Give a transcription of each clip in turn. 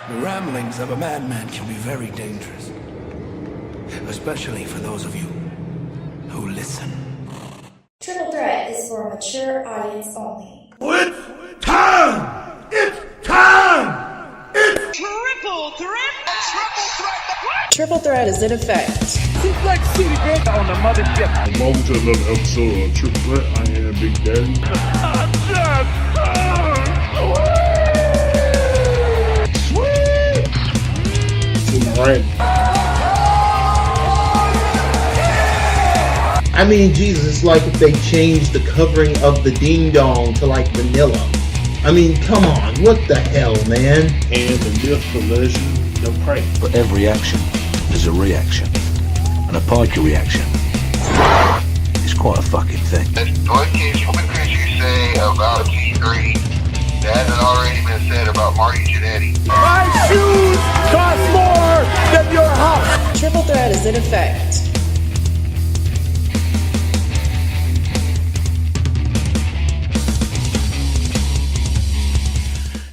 The ramblings of a madman can be very dangerous, especially for those of you who listen. Triple Threat is for a mature audience only. It's time! It's time! It's Triple Threat! Triple Threat! Triple Threat is in effect. Suplex City, bitch! On the mothership. Welcome to another episode of Triple Threat. I am Big Daddy. Right. I mean, Jesus, it's like if they changed the covering of the ding dong to like vanilla. I mean, come on, what the hell, man? And the myth, the legend, the prank. For every action, there's a reaction. And a Piker reaction is quite a fucking thing. What could you say about G3 that hasn't already been said about Marty Jannetty? My shoes cost more than your house! Triple Threat is in effect.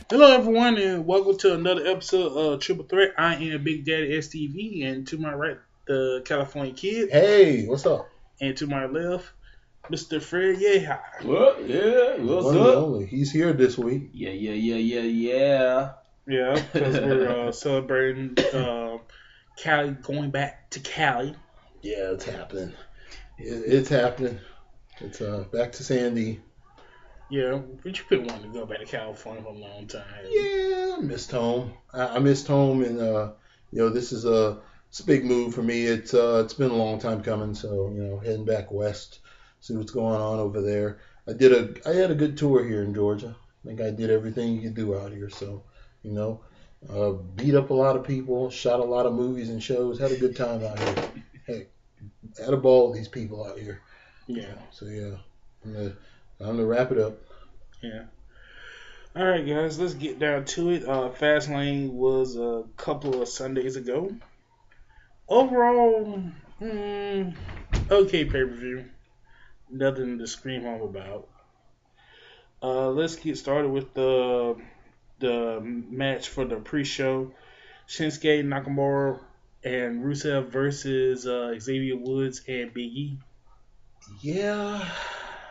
Hello everyone and welcome to another episode of Triple Threat. I am Big Daddy STV, and to my right, the California Kid. Hey, what's up? And to my left, Mr. Fred Yehi. What? Yeah, what's One and up? only. He's here this week. Yeah. Yeah, because we're celebrating Cali, going back to Cali. Yeah, it's happening. It's happening. It's back to Sandy. Yeah, but you been wanting to go back to California for a long time. Yeah, I missed home. I missed home, and this is it's a big move for me. It's been a long time coming, so heading back west, see what's going on over there. I had a good tour here in Georgia. I think I did everything you could do out here. So, beat up a lot of people, shot a lot of movies and shows, had a good time out here. Hey, had a ball with these people out here. Yeah. So yeah, time to wrap it up. Yeah. All right, guys, let's get down to it. Fastlane was a couple of Sundays ago. Overall, okay pay-per-view. Nothing to scream home about. Let's get started with the match for the pre-show. Shinsuke Nakamura and Rusev versus Xavier Woods and Big E. Yeah,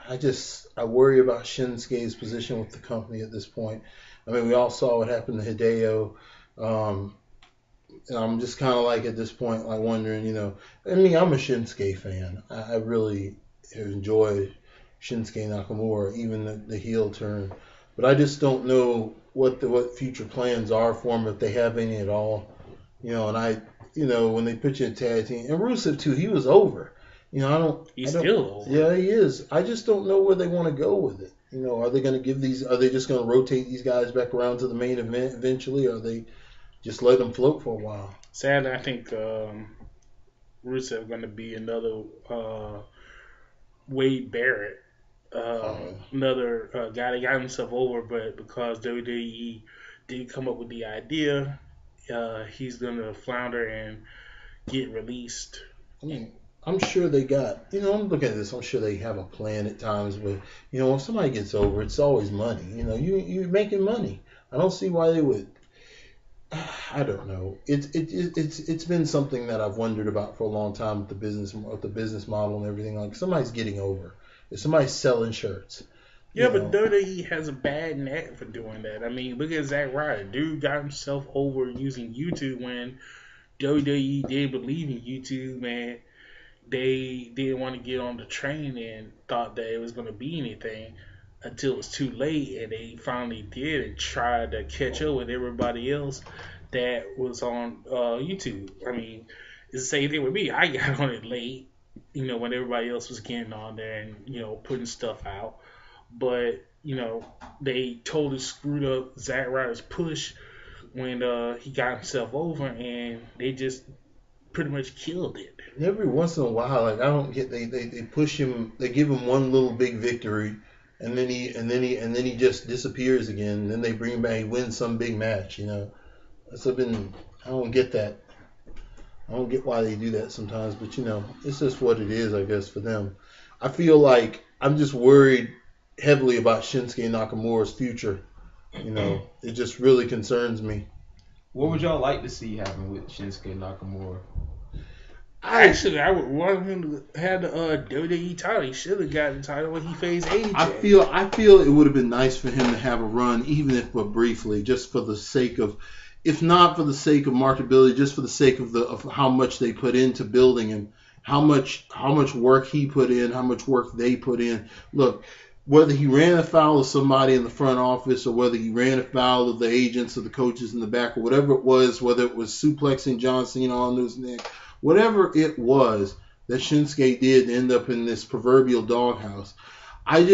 I worry about Shinsuke's position with the company at this point. I mean, we all saw what happened to Hideo. And I'm just kind of like at this point, like wondering, I mean, I'm a Shinsuke fan. I really enjoy Shinsuke Nakamura, even the heel turn. But I just don't know what future plans are for him, if they have any at all. When they put you in tag team, and Rusev too, he was over. He's still over. Yeah, he is. I just don't know where they want to go with it. Are they going to are they just going to rotate these guys back around to the main event eventually, or are they just let them float for a while? Sadly, I think Rusev going to be another Wade Barrett, another guy that got himself over, but because WWE didn't come up with the idea, he's going to flounder and get released. I mean, I'm sure they got, I'm looking at this, I'm sure they have a plan at times, but, when somebody gets over, it's always money. You're making money. I don't see why they would. I don't know. It's been something that I've wondered about for a long time with the business model and everything. Like, somebody's getting over. If somebody's selling shirts. Yeah, but WWE has a bad knack for doing that. I mean, look at Zack Ryder. Dude got himself over using YouTube when WWE didn't believe in YouTube, man. They didn't want to get on the train and thought that it was going to be anything until it was too late, and they finally did and tried to catch up with everybody else that was on YouTube. I mean, it's the same thing with me. I got on it late, when everybody else was getting on there and, putting stuff out. But, they totally screwed up Zack Ryder's push when he got himself over, and they just pretty much killed it. Every once in a while, like, I don't get, they push him, they give him one little big victory, and then he just disappears again. And then they bring him back, he wins some big match. I don't get that. I don't get why they do that sometimes, but it's just what it is, I guess, for them. I feel like I'm just worried heavily about Shinsuke Nakamura's future. It just really concerns me. What would y'all like to see happen with Shinsuke Nakamura? Actually, I would want him to have the WWE title. He should have got the title when he faced AJ. I feel it would have been nice for him to have a run, even if but briefly, just for the sake of, if not for the sake of marketability, just for the sake of how much they put into building him, how much work he put in, how much work they put in. Look, whether he ran afoul of somebody in the front office or whether he ran afoul of the agents or the coaches in the back or whatever it was, whether it was suplexing John Cena onto his neck, whatever it was that Shinsuke did to end up in this proverbial doghouse, I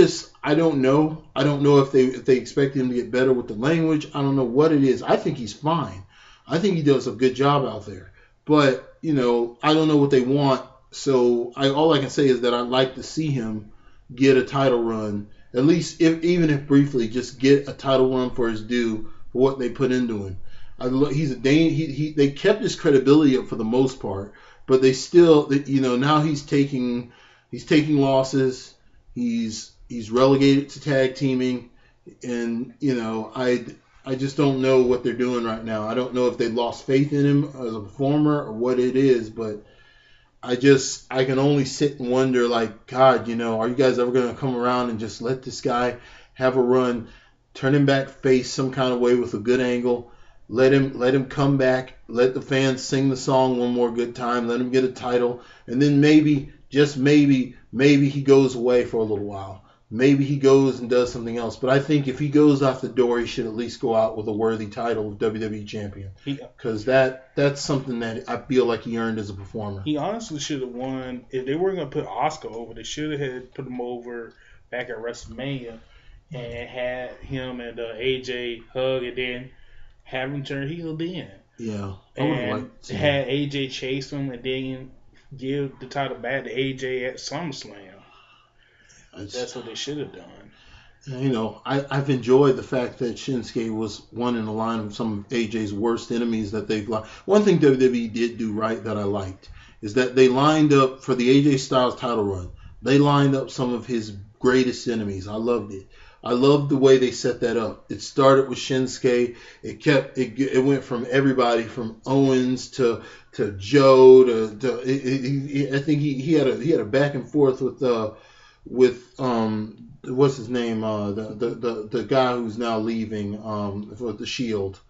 don't know. I don't know if they expect him to get better with the language. I don't know what it is. I think he's fine. I think he does a good job out there. But, I don't know what they want. So all I can say is that I'd like to see him get a title run, at least even if briefly, just get a title run for his due for what they put into him. They kept his credibility up for the most part, but they still, now he's taking losses. He's relegated to tag teaming, and I just don't know what they're doing right now. I don't know if they lost faith in him as a performer or what it is, but I can only sit and wonder, like, God, are you guys ever going to come around and just let this guy have a run, turn him back face some kind of way with a good angle, let him come back, let the fans sing the song one more good time, let him get a title, and then maybe, just maybe he goes away for a little while. Maybe he goes and does something else. But I think if he goes out the door, he should at least go out with a worthy title of WWE Champion. Because that's something that I feel like he earned as a performer. He honestly should have won. If they weren't going to put Oscar over, they should have put him over back at WrestleMania and had him and AJ hug and then have him turn heel then. Yeah. I would have liked to had AJ chase him and then give the title back to AJ at SummerSlam. That's what they should have done. I've enjoyed the fact that Shinsuke was one in the line of some of AJ's worst enemies that they've lined. One thing WWE did do right that I liked is that they lined up for the AJ Styles title run. They lined up some of his greatest enemies. I loved it. I loved the way they set that up. It started with Shinsuke. It went from everybody from Owens to Joe to I think he had a back and forth with what's his name, the guy who's now leaving for the Shield.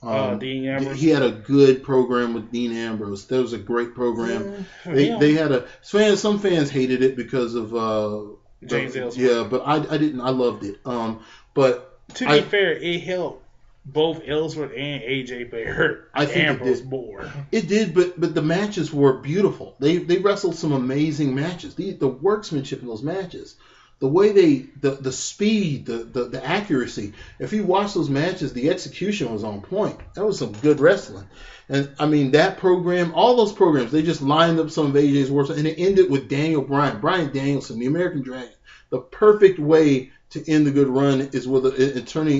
Dean Ambrose. He had a good program with Dean Ambrose. That was a great program. They had some fans hated it because of James Ellsworth. Yeah, but I didn't. I loved it. But to be fair, it helped both Ellsworth and AJ, but it hurt Ambrose more. It did, but the matches were beautiful. They wrestled some amazing matches. The workmanship in those matches, the way the speed, the accuracy. If you watch those matches, the execution was on point. That was some good wrestling. And I mean that program, all those programs, they just lined up some of AJ's work, and it ended with Brian Danielson, the American Dragon. The perfect way to end the good run is with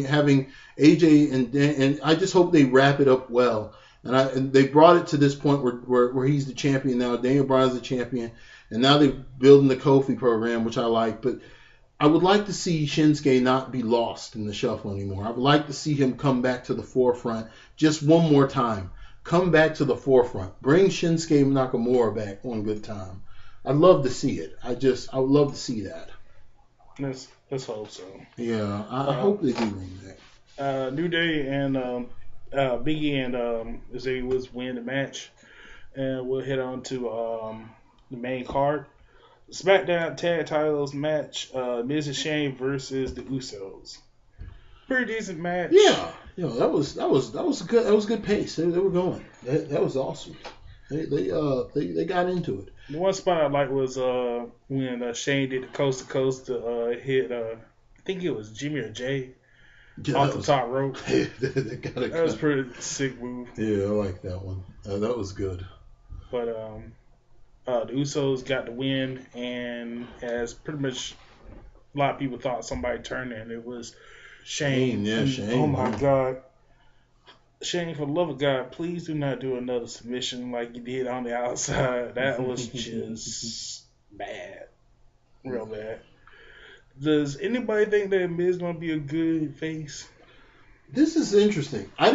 having AJ and I just hope they wrap it up well. And they brought it to this point where he's the champion now. Daniel Bryan's the champion, and now they're building the Kofi program, which I like. But I would like to see Shinsuke not be lost in the shuffle anymore. I would like to see him come back to the forefront just one more time. Come back to the forefront. Bring Shinsuke Nakamura back one good time. I'd love to see it. I would love to see that. Let's hope so. Yeah, I hope they do bring that. New Day and Biggie and Xavier Woods win the match, and we'll head on to the main card. SmackDown Tag Titles match: Miz and Shane versus the Usos. Pretty decent match. Yeah, that was good. That was good pace. They were going. That was awesome. They got into it. The one spot I liked was when Shane did the coast to coast to hit I think it was Jimmy or Jay off the top rope. That was a pretty sick move. Yeah, I like that one. That was good. But the Usos got the win, and as pretty much a lot of people thought somebody turned in, it was Shane. Yeah, Shane. Oh my God. Shane, for the love of God, please do not do another submission like you did on the outside. That was just bad. Real bad. Does anybody think that Miz going to be a good face? This is interesting. I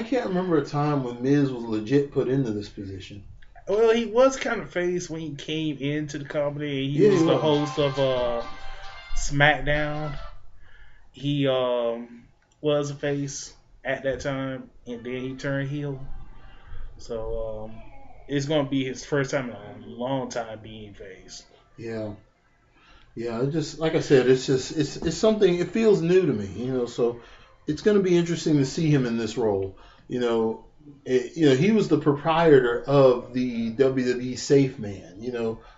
can't remember a time when Miz was legit put into this position. Well, he was kind of face when he came into the company. He Yeah, was he the was. host of SmackDown. He was a face at that time, and then he turned heel. So it's going to be his first time in a long time being face. Yeah. Yeah, it just like I said, it's something. It feels new to me, So it's going to be interesting to see him in this role. He was the proprietor of the WWE Safe Man.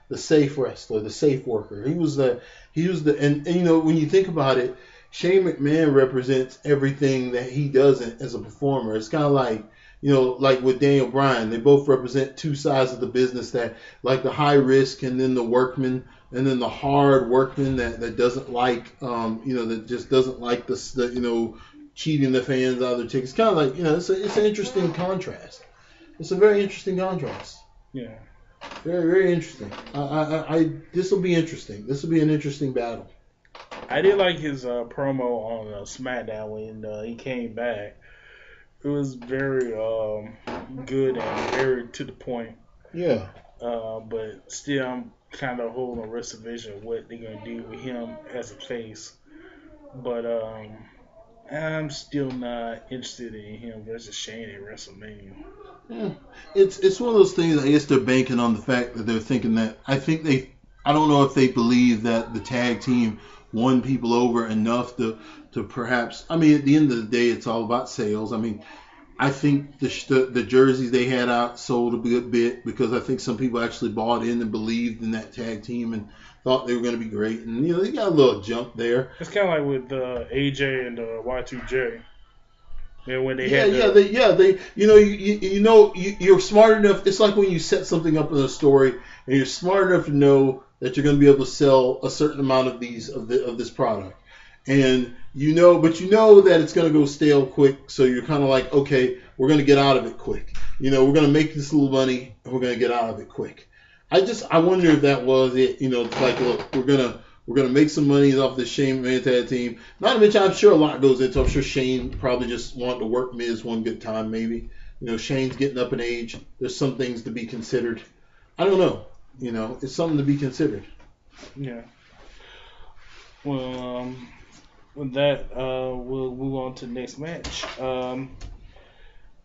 The safe wrestler, the safe worker. He was the and when you think about it, Shane McMahon represents everything that he does as a performer. It's kind of like. Like with Daniel Bryan, they both represent two sides of the business, that like the high risk and then the workman, and then the hard workman that doesn't like, that just doesn't like the cheating the fans out of their tickets. Kind of like, it's an interesting contrast. It's a very interesting contrast. Yeah. Very, very interesting. This will be interesting. This will be an interesting battle. I did like his promo on SmackDown when he came back. It was very good and very to the point. Yeah. But still, I'm kind of holding a reservation of what they're going to do with him as a face. But I'm still not interested in him versus Shane at WrestleMania. Yeah. It's one of those things. I guess they're banking on the fact that they're thinking that. I don't know if they believe that the tag team won people over enough to perhaps. I mean, at the end of the day, it's all about sales. I mean, I think the jerseys they had out sold a good bit because I think some people actually bought in and believed in that tag team and thought they were going to be great. And they got a little jump there. It's kind of like with AJ and Y2J. When they you're smart enough. It's like when you set something up in a story and you're smart enough to know that you're going to be able to sell a certain amount of this product, and but that it's going to go stale quick. So you're kind of like, okay, we're going to get out of it quick. We're going to make this little money and we're going to get out of it quick. I wonder if that was it. It's like, look, we're gonna make some money off this Shane McMahon tag team. Not to mention, I'm sure a lot goes into. I'm sure Shane probably just wanted to work Miz one good time, maybe. Shane's getting up in age. There's some things to be considered. I don't know. It's something to be considered. Yeah. Well, with that, we'll move on to the next match.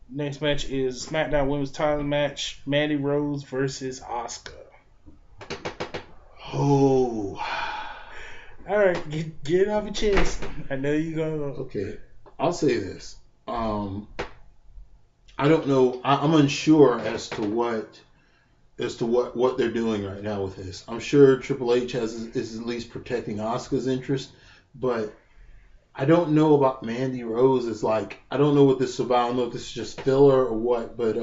Next match is SmackDown Women's Title match: Mandy Rose versus Asuka. Oh. All right, get it off your chest. I know you're gonna. Okay, I'll say this. I don't know. I'm unsure as to what they're doing right now with this. I'm sure Triple H is at least protecting Asuka's interest, but I don't know about Mandy Rose. It's like, I don't know what this is about. I don't know if this is just filler or what, but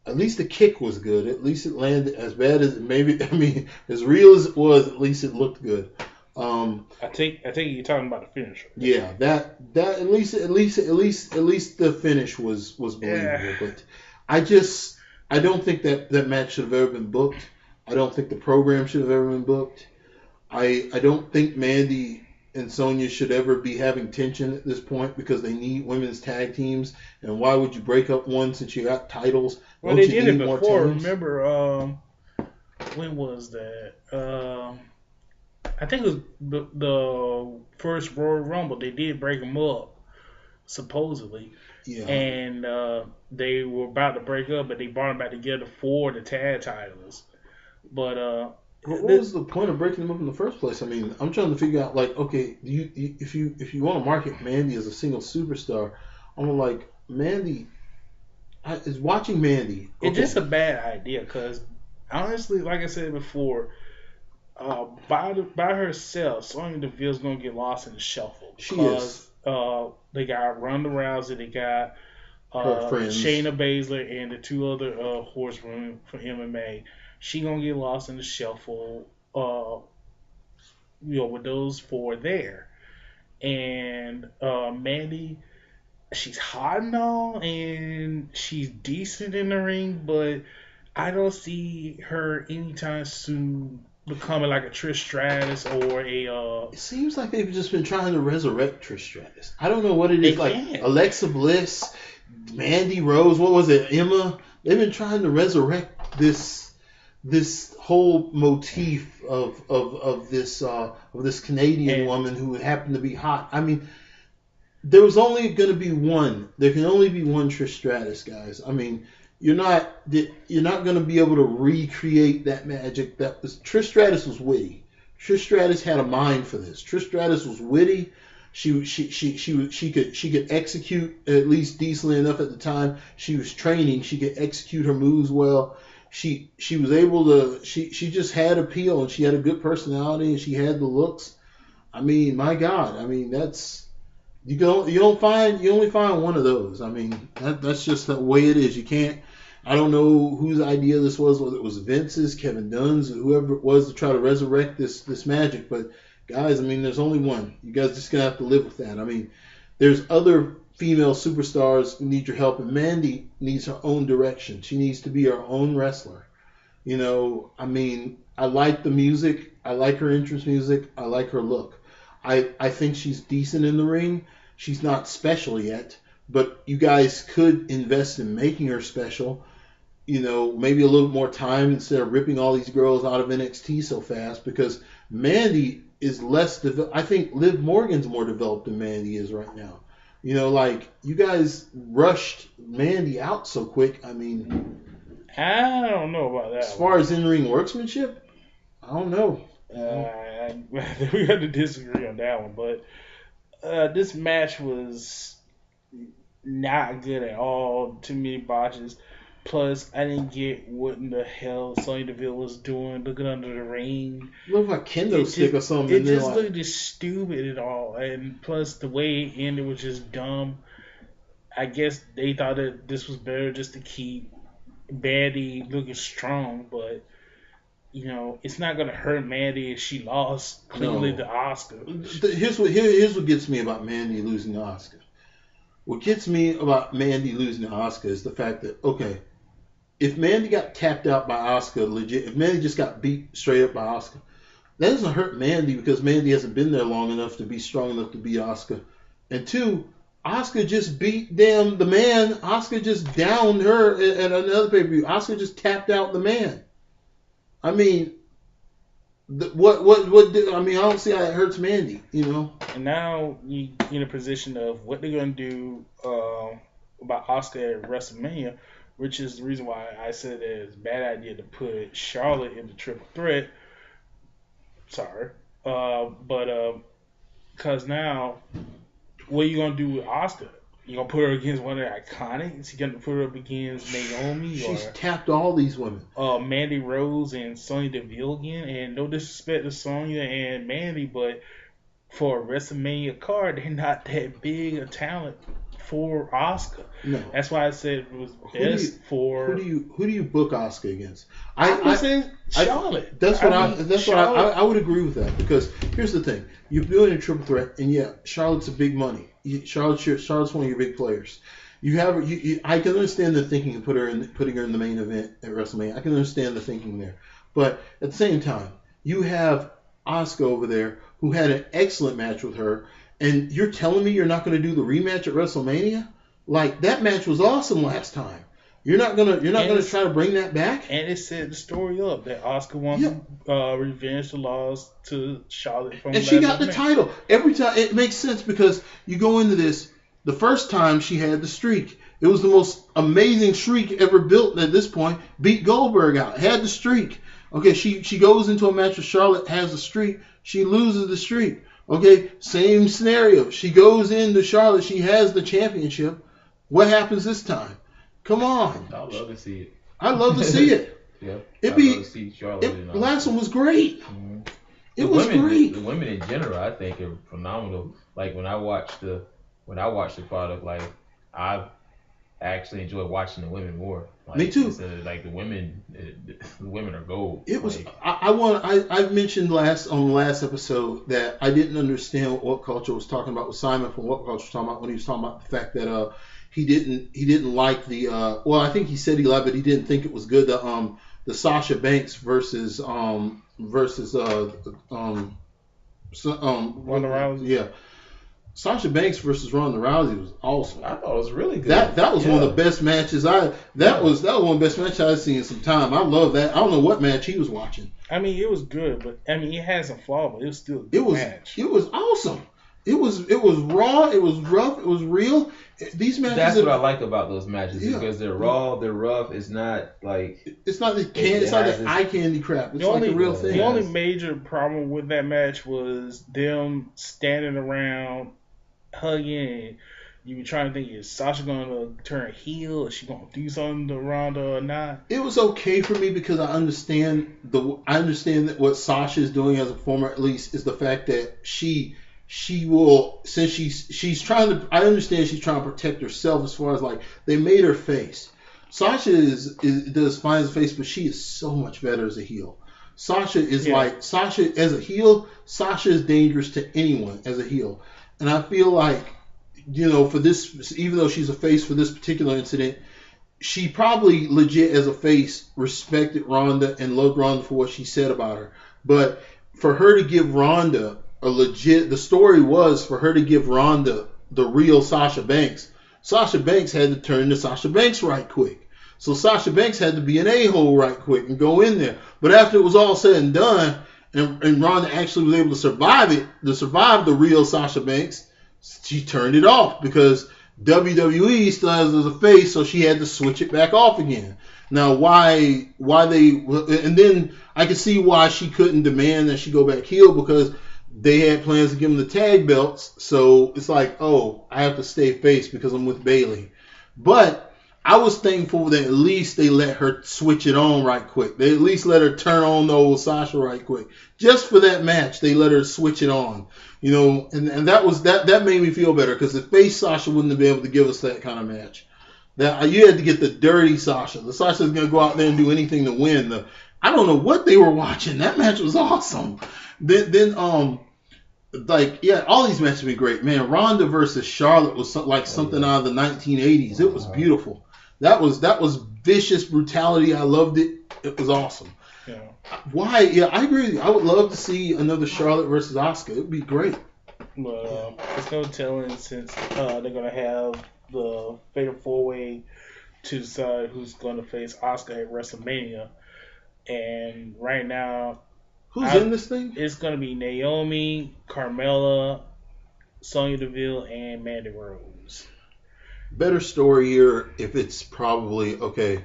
at least the kick was good. At least it landed. As bad as as real as it was, at least it looked good. I think you're talking about the finisher. Yeah, that at least the finish was believable. Yeah. But I don't think that match should have ever been booked. I don't think the program should have ever been booked. I don't think Mandy and Sonya should ever be having tension at this point because they need women's tag teams. And why would you break up one since you got titles? Well, they did it before. Remember, when was that? I think it was the first Royal Rumble. They did break them up, supposedly. Yeah. And they were about to break up, but they brought them back together for the tag titles. But what was the point of breaking them up in the first place? I mean, I'm trying to figure out, like, okay, if you want to market Mandy as a single superstar, I'm like, Mandy is watching Mandy. Okay. It's just a bad idea because, honestly, like I said before, by herself, Sonya Deville's gonna get lost in the shuffle. She is. They got Ronda Rousey, they got Shayna Baszler, and the two other horsewomen for MMA. She gonna get lost in the shuffle, with those four there. And Mandy, she's hot and all, and she's decent in the ring, but I don't see her anytime soon becoming like a Trish Stratus or a. It seems like they've just been trying to resurrect Trish Stratus. I don't know what it is. They Like can't. Alexa Bliss, Mandy Rose, what was it? Emma. They've been trying to resurrect this whole motif of this Canadian woman who happened to be hot. I mean, there was only going to be one. There can only be one Trish Stratus, guys. I mean, you're not going to be able to recreate that magic. Trish Stratus was witty. Trish Stratus had a mind for this. Trish Stratus was witty. She could execute at least decently enough at the time. She was training. She could execute her moves well. She was able to. She just had appeal, and she had a good personality, and she had the looks. I mean, my God. I mean, that's you only find one of those. I mean, that's just the way it is. You can't. I don't know whose idea this was, whether it was Vince's, Kevin Dunn's, whoever it was to try to resurrect this magic. But guys, I mean, there's only one. You guys just gonna have to live with that. I mean, there's other female superstars who need your help, and Mandy needs her own direction. She needs to be her own wrestler. You know, I mean, I like the music. I like her entrance music. I like her look. I think she's decent in the ring. She's not special yet, but you guys could invest in making her special. You know, maybe a little more time instead of ripping all these girls out of NXT so fast, because Mandy is less developed. I think Liv Morgan's more developed than Mandy is right now. You know, like, you guys rushed Mandy out so quick. I mean, I don't know about that. As far as in-ring workmanship, I don't know. We got to disagree on that one, but this match was not good at all. Too many botches. Plus, I didn't get what in the hell Sonya Deville was doing, looking under the ring. Looked like kendo stick or something. It just looked just stupid at all. And plus, the way it ended was just dumb. I guess they thought that this was better just to keep Mandy looking strong, but you know, it's not gonna hurt Mandy if she lost cleanly to Asuka. Here's what gets me about Mandy losing to Asuka. What gets me about Mandy losing to Asuka is the fact that, okay, if Mandy got tapped out by Asuka, legit, if Mandy just got beat straight up by Asuka, that doesn't hurt Mandy because Mandy hasn't been there long enough to be strong enough to beat Asuka. And two, Asuka just beat the man. Asuka just downed her at another pay-per-view. Asuka just tapped out the man. I mean, I don't see how it hurts Mandy, you know. And now you in a position of what they're gonna do about Asuka at WrestleMania, which is the reason why I said that it's a bad idea to put Charlotte in the triple threat. Sorry, because now what are you gonna do with Asuka? You gonna put her against one of the Iconics? You gonna put her up against Naomi? She's tapped all these women. Mandy Rose and Sonya Deville again. And no disrespect to Sonya and Mandy, but for a WrestleMania card, they're not that big a talent for Asuka. No. That's why I said it was best for. Who do you book Asuka against? I said Charlotte. That's what I would agree with that, because here's the thing: you're doing a triple threat, and yeah, Charlotte's a big money. Charlotte's one of your big players. I can understand the thinking of putting her in the main event at WrestleMania. I can understand the thinking there, but at the same time, you have Asuka over there who had an excellent match with her, and you're telling me you're not going to do the rematch at WrestleMania? Like, that match was awesome last time. You're not gonna try to bring that back? And it set the story up that Asuka wants revenge the loss to Charlotte from. And she got the title every time. It makes sense because you go into this. The first time she had the streak, it was the most amazing streak ever built. At this point, beat Goldberg out, had the streak. Okay, she goes into a match with Charlotte, has a streak. She loses the streak. Okay, same scenario. She goes into Charlotte, she has the championship. What happens this time? Come on. I'd love to see it. I'd love to see it. Yeah. It'd I'd be. love to see Charlotte The last one was great. Mm-hmm. It was great. The women in general, I think, are phenomenal. Like when I watch the product, like I actually enjoy watching the women more. Like, Me too. Like the women are gold. It was. Like, I mentioned on the last episode that I didn't understand what Culture was talking about with Simon from What Culture was talking about when he was talking about the fact that he didn't like the well, I think he said he liked, but he didn't think it was good, the Sasha Banks versus Ronda Rousey. Yeah, Sasha Banks versus Ronda Rousey was awesome. I thought it was really good. That was one of the best matches that was one of the best matches I've seen in some time. I love that. I don't know what match he was watching. I mean, it was good, but I mean, it had some flaws, but it was still a good match. It was awesome. It was raw. It was rough. It was real. These matches. That's what I like about those matches because they're raw. They're rough. It's not like it's not the eye candy crap. It's like a real thing. The only major problem with that match was them standing around hugging. And you were trying to think, is Sasha going to turn heel? Is she going to do something to Ronda or not? It was okay for me because I understand that what Sasha is doing as a performer, at least, is the fact that she will, since she's trying to, I understand she's trying to protect herself as far as like they made her face. Sasha does fine as a face, but she is so much better as a heel. Sasha is Sasha as a heel. Sasha is dangerous to anyone as a heel, and I feel like, for this, even though she's a face for this particular incident, she probably legit as a face respected Ronda and loved Ronda for what she said about her. But for her to give Ronda the story was for her to give Ronda the real Sasha Banks. Sasha Banks had to turn to Sasha Banks right quick. So Sasha Banks had to be an a-hole right quick and go in there. But after it was all said and done, and Ronda actually was able to survive the real Sasha Banks, she turned it off because WWE still has as a face, so she had to switch it back off again. Now, why they, and then I can see why she couldn't demand that she go back heel, because they had plans to give them the tag belts, so it's like, oh, I have to stay face because I'm with Bayley. But I was thankful that at least they let her switch it on right quick. They at least let her turn on the old Sasha right quick. Just for that match, they let her switch it on. And that made me feel better, because the face Sasha wouldn't have been able to give us that kind of match. That you had to get the dirty Sasha. The Sasha's gonna go out there and do anything to win. I don't know what they were watching. That match was awesome. Then all these matches have been great. Man, Ronda versus Charlotte was something out of the 1980s. It was beautiful. That was vicious brutality. I loved it. It was awesome. Yeah. Why? Yeah, I agree with you. I would love to see another Charlotte versus Asuka. It would be great. But it's no telling, since they're going to have the Fatal 4-Way to decide who's going to face Asuka at WrestleMania. And right now, who's in this thing? It's going to be Naomi, Carmella, Sonya Deville, and Mandy Rose. Better story here if it's probably, okay,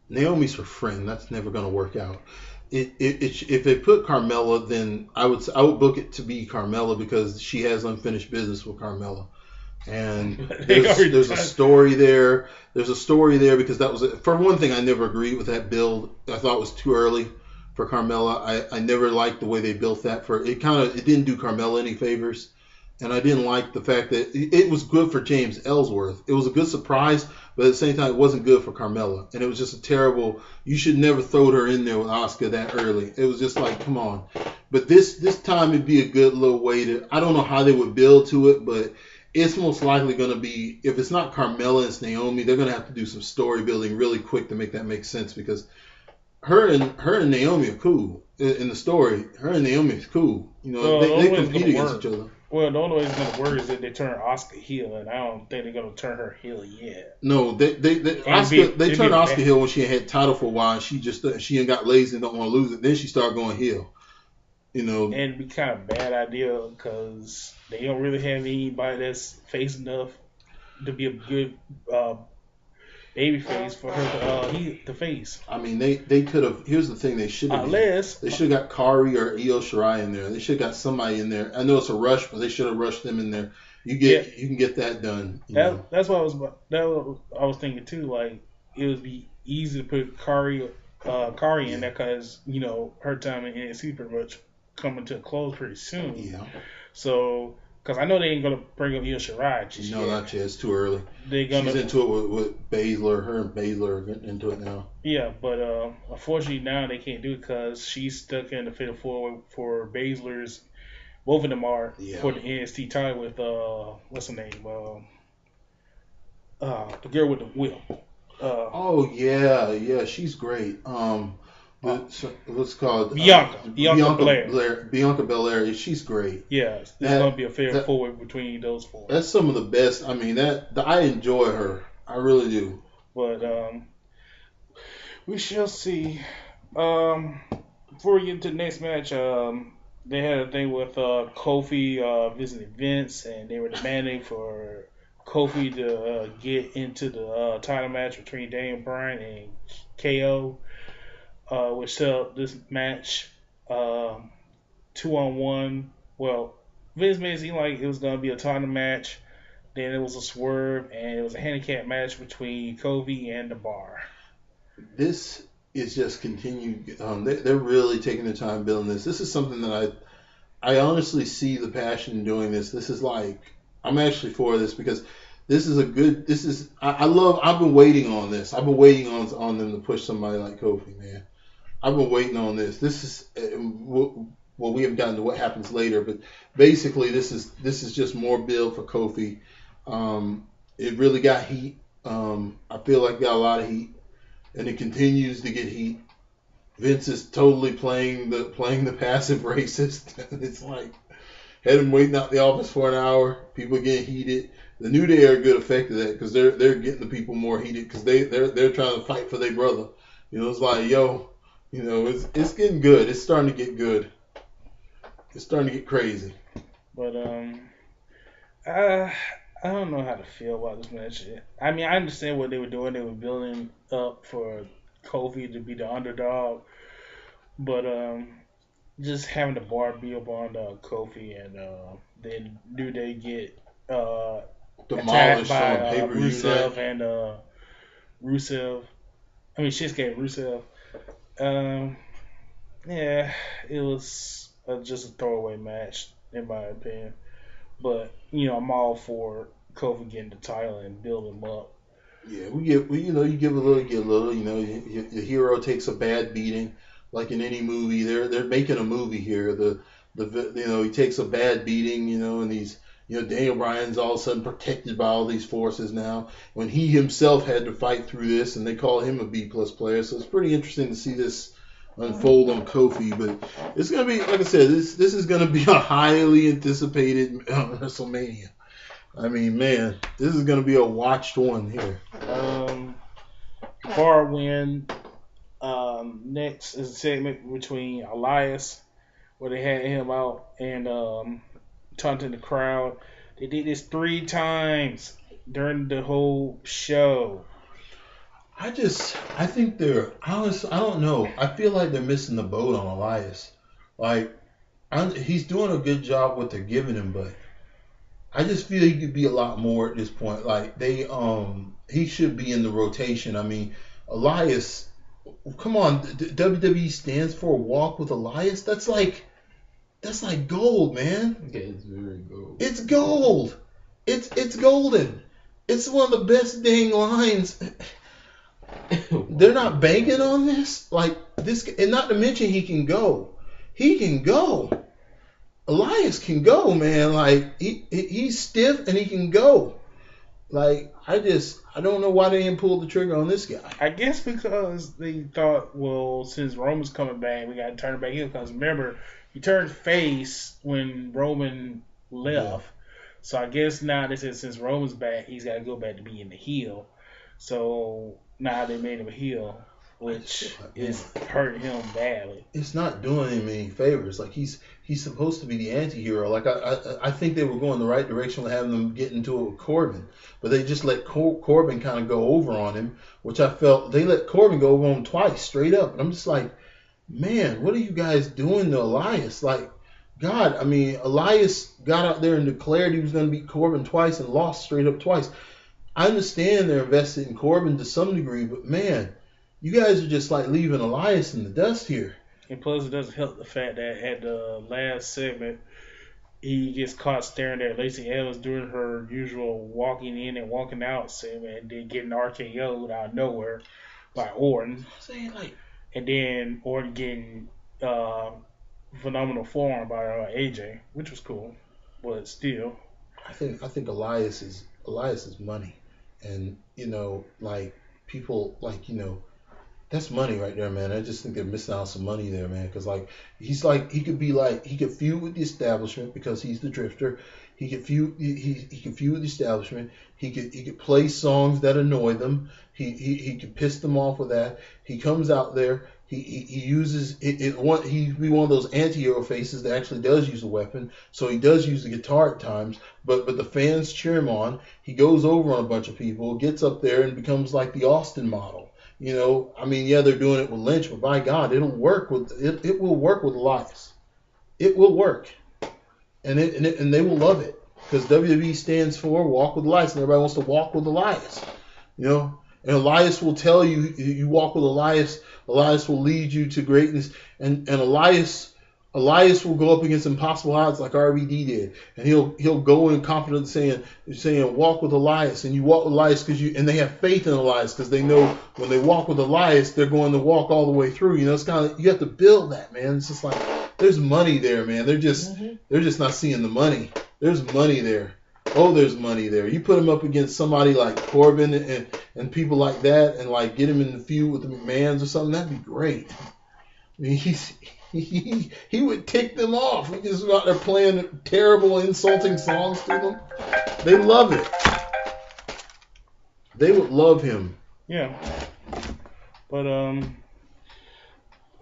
Naomi's her friend. That's never going to work out. If they put Carmella, then I would book it to be Carmella, because she has unfinished business with Carmella. And there's a story there. There's a story there because that was, for one thing, I never agreed with that build. I thought it was too early for Carmella. I never liked the way they built that. It didn't do Carmella any favors. And I didn't like the fact that it was good for James Ellsworth. It was a good surprise, but at the same time, it wasn't good for Carmella. And it was just a terrible, you should never throw her in there with Asuka that early. It was just like, come on. But this time it'd be a good little way to, I don't know how they would build to it, but it's most likely going to be, if it's not Carmella, it's Naomi. They're going to have to do some story building really quick to make that make sense, because her and Naomi are cool. In the story, her and Naomi is cool. They compete against each other. Well, the only way it's going to work is if they turn Asuka heel, and I don't think they're going to turn her heel yet. No, they turned Asuka heel when she had title for a while. She got lazy and don't want to lose it. Then she started going heel. And it'd be kind of a bad idea, because they don't really have anybody that's face enough to be a good baby face for her to face. I mean, they could have. Here's the thing: they should have got Kari or Io Shirai in there. They should have got somebody in there. I know it's a rush, but they should have rushed them in there. You can get that done. That's what I was thinking too. Like, it would be easy to put Kari in there, because her time in NXT pretty much coming to a close pretty soon. Yeah. So, because I know they ain't gonna bring up Io Shirai just yet. No, not yet. It's too early. She's into it with Baszler. Her and Baszler are getting into it now. Yeah, but unfortunately now they can't do it because she's stuck in the Fatal 4-Way for Baszler's. Both of them are for the NXT title with what's her name? The girl with the whip. Oh yeah, she's great. What's called Bianca Belair. She's great. Yeah, it's going to be a fair forward between those four. That's some of the best. I mean, I enjoy her. I really do. But we shall see. Before we get to the next match, they had a thing with Kofi visiting Vince, and they were demanding for Kofi to get into the title match between Daniel Bryan and KO, which set up this match 2-on-1. Well, Vince made it seem like it was going to be a title match. Then it was a swerve, and it was a handicap match between Kofi and The Bar. This is just continued. They're really taking their time building this. This is something that I honestly see the passion in doing this. This is like, I'm actually for this because this is a good. This is I've been waiting on this. I've been waiting on them to push somebody like Kofi, man. I've been waiting on this. This is well, we haven't gotten to what happens later, but basically this is just more build for Kofi. It really got heat. I feel like it got a lot of heat, and it continues to get heat. Vince is totally playing the passive racist. It's like had him waiting out the office for an hour. People getting heated. The New Day are a good effect of that because they're getting the people more heated because they're trying to fight for their brother. You know, it's like it's getting good. It's starting to get good. It's starting to get crazy. But I don't know how to feel about this match. I mean, I understand what they were doing. They were building up for Kofi to be the underdog, but just having the Bar be up on Kofi and then New Day get attacked by Rusev and Rusev. I mean, Shinsuke Rusev. Yeah, it was just a throwaway match in my opinion. But I'm all for Kofi getting the title and build him up. Yeah, you give a little, get a little. The hero takes a bad beating, like in any movie. They're making a movie here. He takes a bad beating, and he's Daniel Bryan's all of a sudden protected by all these forces now. When he himself had to fight through this, and they call him a B+ player, so it's pretty interesting to see this unfold on Kofi. But it's gonna be, like I said, this is gonna be a highly anticipated WrestleMania. I mean, man, this is going to be a watched one here. Bar win. Next is a segment between Elias, where they had him out and taunting the crowd. They did this 3 times during the whole show. I think they're honest. I don't know. I feel like they're missing the boat on Elias. Like, he's doing a good job what they're giving him, but I just feel he could be a lot more at this point. Like he should be in the rotation. I mean, Elias, come on, WWE stands for Walk with Elias. That's like gold, man. Yeah, it's very gold. It's gold. It's golden. It's one of the best dang lines. They're not banking on this, like this, and not to mention he can go. He can go. Elias can go, man. Like he's stiff and he can go. Like I don't know why they didn't pull the trigger on this guy. I guess because they thought, well, since Roman's coming back, we got to turn it back in. Because remember, he turned face when Roman left. Yeah. So I guess now they said since Roman's back, he's got to go back to being the heel. So now they made him a heel, which is hurting him badly. It's not doing him any favors. Like he's supposed to be the anti-hero. Like I think they were going the right direction with having them get into it with Corbin, but they just let Corbin kind of go over on him, which I felt they let Corbin go over on him twice straight up, and I'm just like, man, what are you guys doing to Elias? Like, God, I mean, Elias got out there and declared he was going to beat Corbin twice and lost straight up twice. I understand they're invested in Corbin to some degree, but man, you guys are just like leaving Elias in the dust here. And plus, it doesn't help the fact that at the last segment, he gets caught staring at Lacey Evans during her usual walking in and walking out segment, and then getting RKO'd out of nowhere by Orton. And then Orton getting phenomenal form by AJ, which was cool, but still. I think Elias is money, and like people like, that's money right there, man. I just think they're missing out on some money there, man. Because he could feud with the establishment because he's the drifter. He could feud with the establishment. He could play songs that annoy them. He could piss them off with that. He comes out there. He uses it. He'd be one of those anti-hero faces that actually does use a weapon. So he does use the guitar at times. But the fans cheer him on. He goes over on a bunch of people, gets up there and becomes like the Austin model. Yeah, they're doing it with Lynch, but by God, it'll work with it. It will work with Elias. It will work, and they will love it because WWE stands for Walk with Elias, and everybody wants to walk with Elias. And Elias will tell you, you walk with Elias. Elias will lead you to greatness, and Elias will go up against impossible odds like RVD did, and he'll go in confidence saying walk with Elias, and you walk with Elias and they have faith in Elias because they know when they walk with Elias they're going to walk all the way through. It's kind of, you have to build that, man. It's just like there's money there, man. They're just not seeing the money. There's money there. Oh, there's money there. You put him up against somebody like Corbin and people like that, and like get him in the feud with the McMahons or something. That'd be great. I mean, he would tick them off. He just out there playing terrible, insulting songs to them. They love it. They would love him. Yeah. But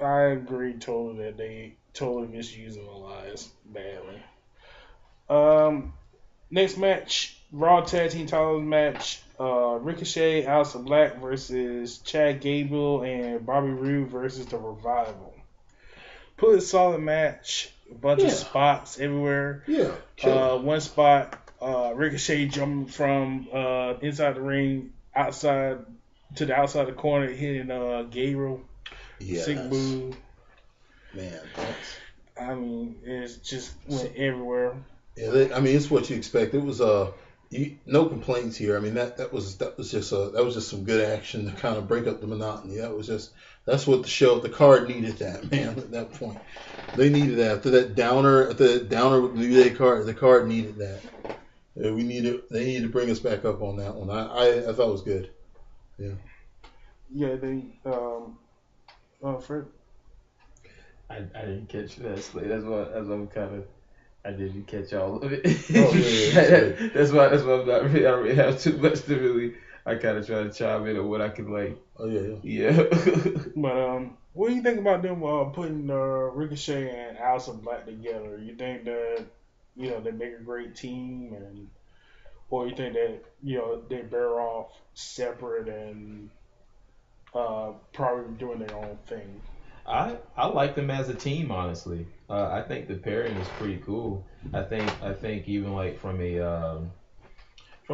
I agree totally that they totally misusing Elias badly. Next match, Raw Tag Team Titles match. Ricochet, Aleister Black versus Chad Gable and Bobby Roode versus The Revival. Pretty solid match. A bunch of spots everywhere. Yeah. One spot, Ricochet jumping from inside the ring outside to the outside of the corner, hitting Gabriel. Yes. Sick move. Man, it just went everywhere. Yeah, it's what you expect. It was no complaints here. I mean, that was just some good action to kind of break up the monotony. That's what the card needed. That, man, at that point, they needed that. After that downer with the New Day card, the card needed that. Yeah, they needed to bring us back up on that one. I thought it was good. Yeah. Yeah, they Fred. I didn't catch that. That's why I'm kind of. I didn't catch all of it. Oh, yeah. That's why I'm not really. I don't really have too much to really. I kind of try to chime in on what I can like. Oh yeah. Yeah. But what do you think about them putting Ricochet and Aleister Black together? You think that they make a great team, or you think that they bear off separate and probably doing their own thing? I like them as a team, honestly. I think the pairing is pretty cool. I think even like from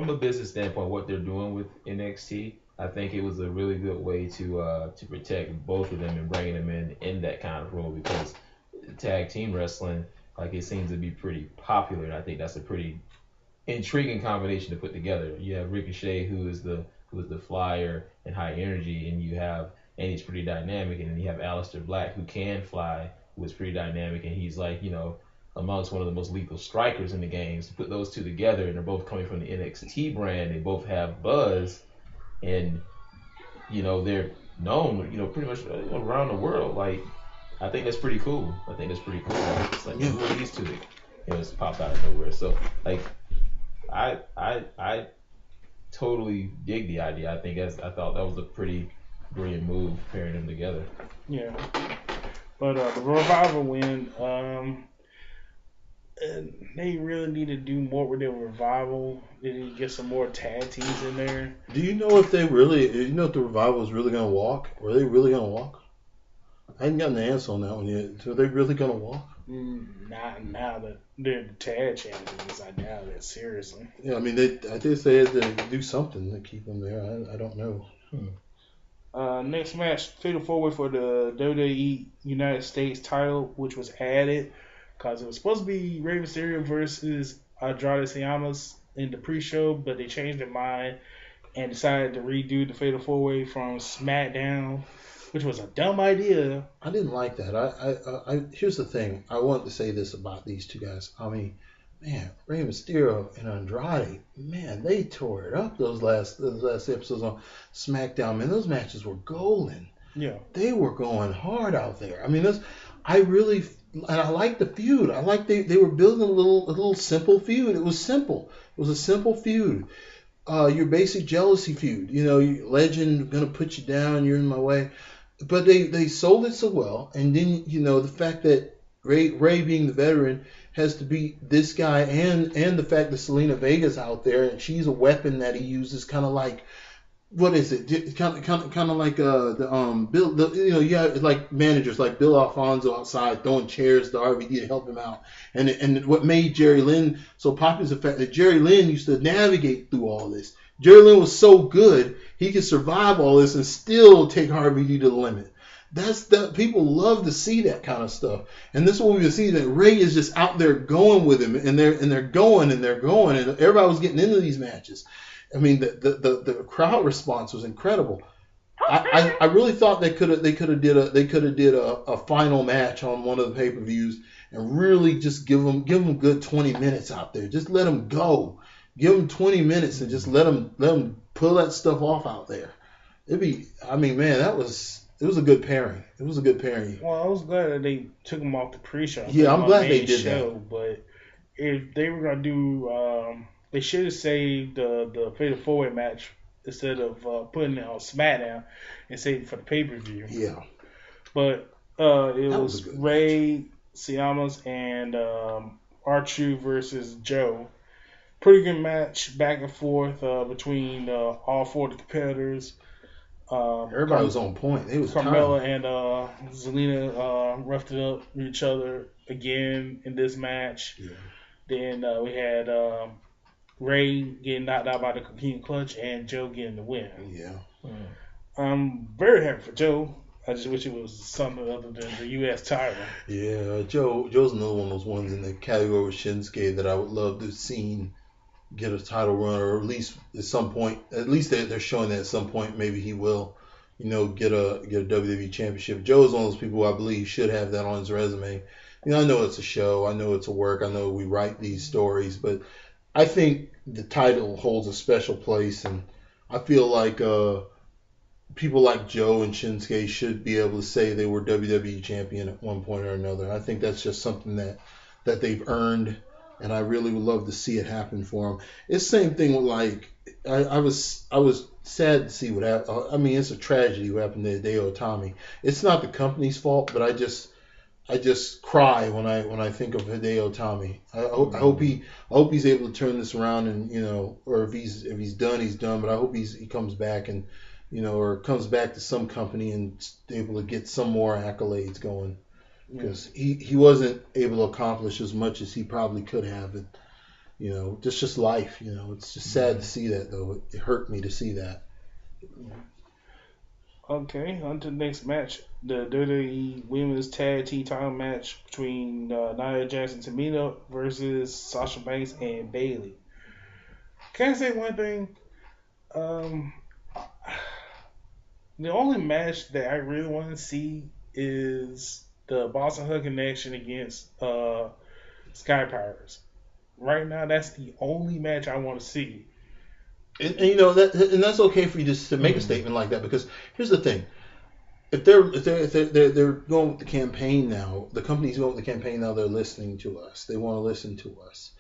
a business standpoint, what they're doing with NXT, I think it was a really good way to protect both of them and bringing them in that kind of role, because tag team wrestling, like, it seems to be pretty popular, and I think that's a pretty intriguing combination to put together. You have Ricochet, who is the flyer and high energy, and he's pretty dynamic, and then you have Aleister Black, who can fly, who is pretty dynamic, and he's like, amongst one of the most lethal strikers in the games. To put those two together, and they're both coming from the NXT brand, they both have buzz, and they're known, pretty much around the world. Like, I think that's pretty cool. It's like, who are these two? It's popped out of nowhere. So, like, I totally dig the idea. I thought that was a pretty brilliant move, pairing them together. Yeah. But the Revival win, they really need to do more with their Revival. They need to get some more tag teams in there. Do you know if the Revival is really going to walk? Are they really going to walk? I haven't gotten the answer on that one yet. So are they really going to walk? Not now that they're the tag champions. I doubt it, seriously. Yeah, I mean, I guess they had to do something to keep them there. I don't know. Next match, Fatal 4-Way for the WWE United States title, which was added because it was supposed to be Rey Mysterio versus Andrade Cien in the pre-show, but they changed their mind and decided to redo the Fatal 4-Way from SmackDown, which was a dumb idea. I didn't like that. I here's the thing. I want to say this about these two guys. I mean, man, Rey Mysterio and Andrade, man, they tore it up those last episodes on SmackDown. Man, those matches were golden. Yeah. They were going hard out there. I mean, and I like the feud. I like they were building a little simple feud. It was simple. It was a simple feud. Your basic jealousy feud. You know, legend gonna put you down. You're in my way. But they sold it so well. And then, you know, the fact that Ray being the veteran has to beat this guy, and the fact that Selena Vega's out there and she's a weapon that he uses, kind of like, what is it? Kind of like Bill. You know, you have like managers like Bill Alfonso outside throwing chairs to RVD to help him out, and what made Jerry Lynn so popular is the fact that Jerry Lynn used to navigate through all this. Jerry Lynn was so good he could survive all this and still take RVD to the limit. People love to see that kind of stuff, and this is what we see, that Ray is just out there going with him, and they're going, and everybody was getting into these matches. I mean, the crowd response was incredible. I really thought they could have did a final match on one of the pay-per-views and really just give them good 20 minutes out there. Just let them go. Give them 20 minutes and just let them pull that stuff off out there. It was a good pairing. It was a good pairing. Well, I was glad that they took them off the pre-show. Yeah, I'm glad they did that. But if they were gonna do, they should have saved the Fatal 4-Way match instead of putting it on SmackDown and saved it for the pay-per-view. Yeah. But it was Ray, Siamas, and R-Truth versus Joe. Pretty good match, back and forth between all four of the competitors. Everybody was on point. They was Carmella and Zelina roughed it up with each other again in this match. Yeah. Then we had Ray getting knocked out by the competing clutch and Joe getting the win. Yeah. I'm very happy for Joe. I just wish it was something other than the U.S. title. Yeah, Joe's another one of those ones in the category with Shinsuke that I would love to have seen get a title run, or at least at some point. At least they're showing that at some point maybe he will, get a WWE championship. Joe's one of those people who I believe should have that on his resume. I know it's a show, I know it's a work, I know we write these stories, but I think the title holds a special place, and I feel like people like Joe and Shinsuke should be able to say they were WWE champion at one point or another. I think that's just something that they've earned, and I really would love to see it happen for them. It's the same thing with, like, I was sad to see what happened. I mean, it's a tragedy what happened to Hideo Itami. It's not the company's fault, but I just cry when I think of Hideo Itami. I hope he's able to turn this around, and or if he's done, he's done. But I hope he comes back and or comes back to some company and able to get some more accolades going, because he wasn't able to accomplish as much as he probably could have. And just life. It's just sad to see that, though. It hurt me to see that. Okay, on to the next match. The WWE Women's Tag Team title match between Nia Jax and Tamina versus Sasha Banks and Bayley. Can I say one thing? The only match that I really want to see is the Boston Hug Connection against Sky Pirates. Right now, that's the only match I want to see. And that's okay for you just to make a statement like that, because here's the thing: if they're going with the campaign now, the company's going with the campaign now. They're listening to us. They want to listen to us.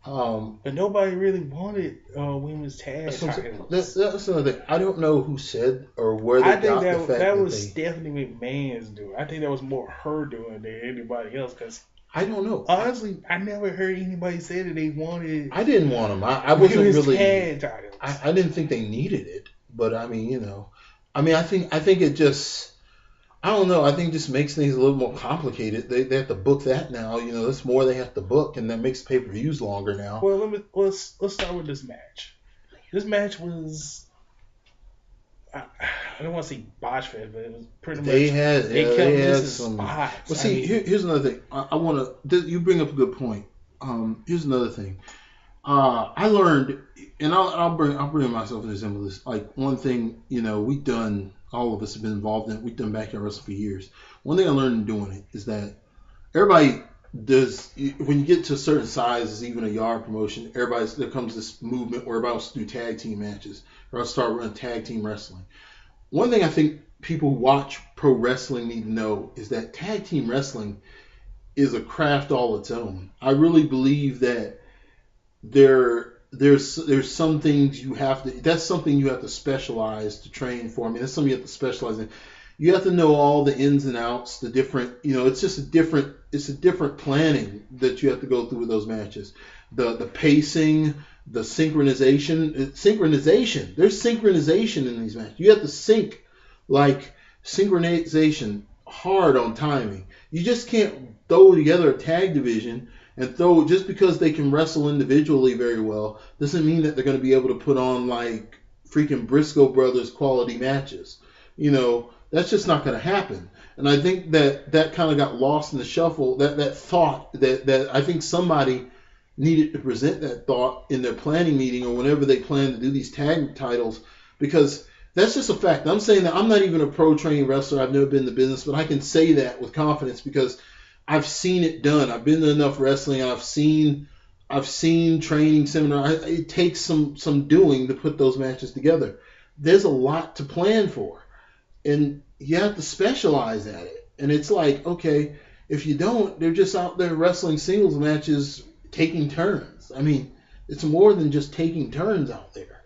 But nobody really wanted women's tag titles. That's another thing. I don't know who said or where they got the fact that was Stephanie McMahon's doing. I think that was more her doing than anybody else, because I don't know. Honestly, I never heard anybody say that they wanted. I didn't want them. I wasn't really. Tag titles. I didn't think they needed it, but I mean, I think it just. I don't know. I think it just makes things a little more complicated. They have to book that now. That's more they have to book, and that makes pay-per-views longer now. Well, let's start with this match. This match was. I don't want to say botch fest, but it was pretty much. They had some. Spots. Well, see, here's another thing. I want to. You bring up a good point. Here's another thing. I learned, and I'll bring myself into some of this. Like, one thing, we've done. All of us have been involved in it. We've done backyard wrestling for years. One thing I learned in doing it is that everybody when you get to a certain size, even a yard promotion, there comes this movement where everybody wants to do tag team matches, or I'll start running tag team wrestling. One thing I think people who watch pro wrestling need to know is that tag team wrestling is a craft all its own. I really believe that there's some things that's something you have to specialize to train for. I mean, that's something you have to specialize in. You have to know all the ins and outs, the different, it's just a different planning that you have to go through with those matches. The pacing, the synchronization. There's synchronization in these matches. You have to sync, like synchronization, hard on timing. You just can't throw together a tag division and just because they can wrestle individually very well doesn't mean that they're going to be able to put on like freaking Briscoe Brothers quality matches. That's just not going to happen. And I think that kind of got lost in the shuffle, that thought that I think somebody needed to present that thought in their planning meeting or whenever they plan to do these tag titles, because that's just a fact. I'm saying that I'm not even a pro trained wrestler. I've never been in the business, but I can say that with confidence because I've seen it done. I've been to enough wrestling. I've seen training seminars. It takes some doing to put those matches together. There's a lot to plan for. And you have to specialize at it. And it's like, okay, if you don't, they're just out there wrestling singles matches, taking turns. I mean, it's more than just taking turns out there.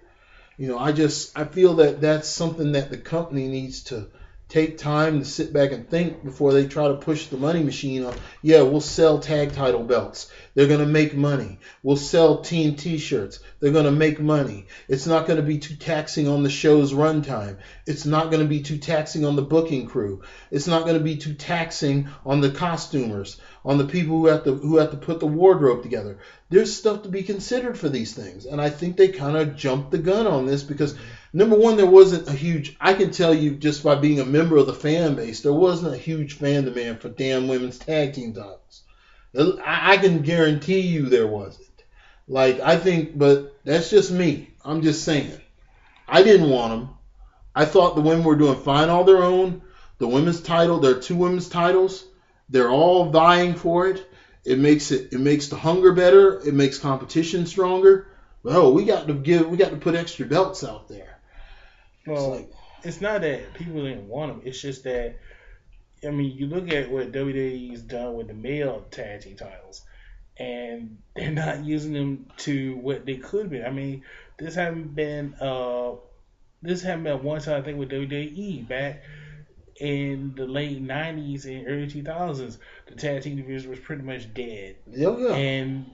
I feel that that's something that the company needs to take time to sit back and think before they try to push the money machine on. Yeah, we'll sell tag title belts. They're going to make money. We'll sell team t-shirts. They're going to make money. It's not going to be too taxing on the show's runtime. It's not going to be too taxing on the booking crew. It's not going to be too taxing on the costumers, on the people who have to put the wardrobe together. There's stuff to be considered for these things. And I think they kind of jumped the gun on this because, number one, there wasn't a huge, I can tell you just by being a member of the fan base, there wasn't a huge fan demand for damn women's tag team titles. I can guarantee you there wasn't. But that's just me. I'm just saying. I didn't want them. I thought the women were doing fine on their own. The women's title, there are 2 women's titles. They're all vying for it. It makes the hunger better. It makes competition stronger. Well, we got to put extra belts out there. Well, it's not that people didn't want them. It's just that, I mean, you look at what WWE's done with the male tag team titles, and they're not using them to what they could be. I mean, this haven't been one time, I think, with WWE back in the late 90s and early 2000s. The tag team division was pretty much dead. Yeah. And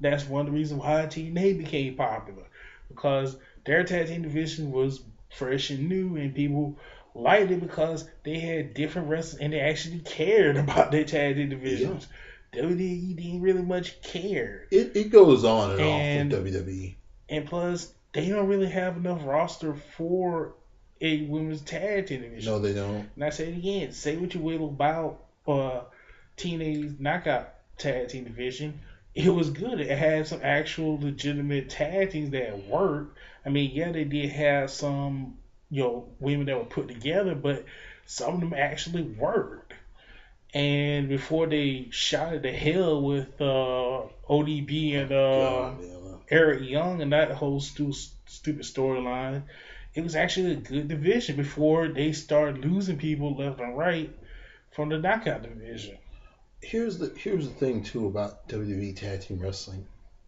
that's one of the reasons why TNA became popular, because their tag team division was fresh and new, and people liked it because they had different wrestlers and they actually cared about their tag team divisions. Yeah. WWE didn't really much care. It goes on and off with WWE. And plus, they don't really have enough roster for a women's tag team division. No, they don't. And I say it again, say what you will about TNA's knockout tag team division. It was good. It had some actual legitimate tag teams that worked. I mean, yeah, they did have some, women that were put together, but some of them actually worked. And before they shot it to hell with ODB and Eric Young and that whole stupid storyline, it was actually a good division before they started losing people left and right from the knockout division. Here's the thing too about WWE tag team wrestling.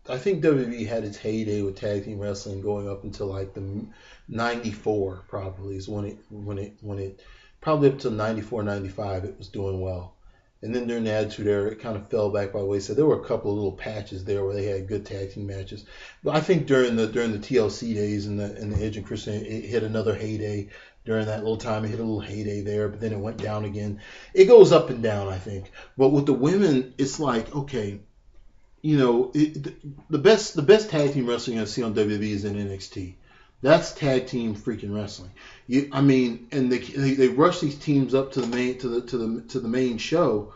I think WWE had its heyday with tag team wrestling going up until like the 94 probably is when it probably up to 94, 95 it was doing well. And then during the Attitude Era, it kind of fell back by the wayside. There were a couple of little patches there where they had good tag team matches. But I think during the TLC days and the Edge and Christian, it hit another heyday. During that little time, it hit a little heyday there, but then it went down again. It goes up and down, I think. But with the women, it's like, okay, the best tag team wrestling I see on WWE is in NXT. That's tag team freaking wrestling. And they rush these teams up to the main show,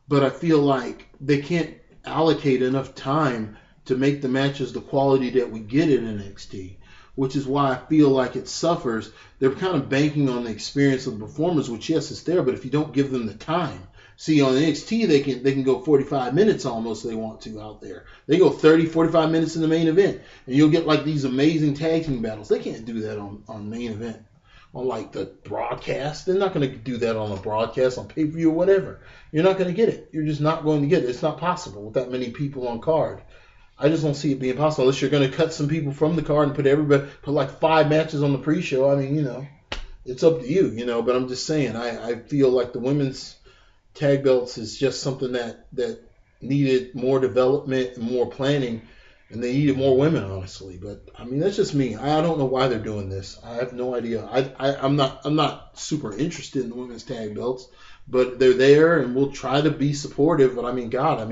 but I feel like they can't allocate enough time to make the matches the quality that we get in NXT, which is why I feel like it suffers. They're kind of banking on the experience of the performers, which yes, it's there, but if you don't give them the time, See, on NXT, they can go 45 minutes almost if they want to out there. They go 30, 45 minutes in the main event, and you'll get like these amazing tag team battles. They can't do that on main event, on like the broadcast. They're not going to do that on a broadcast, on pay-per-view or whatever. You're not going to get it. You're just not going to get it. It's not possible with that many people on card. I just don't see it being possible unless you're going to cut some people from the card and put like 5 matches on the pre-show. I mean, it's up to you, But I'm just saying, I feel like the women's tag belts is just something that needed more development and more planning, and they needed more women, honestly. But I mean, that's just me. I don't know why they're doing this. I have no idea. I'm not super interested in the women's tag belts, but they're there, and we'll try to be supportive. But I mean, God,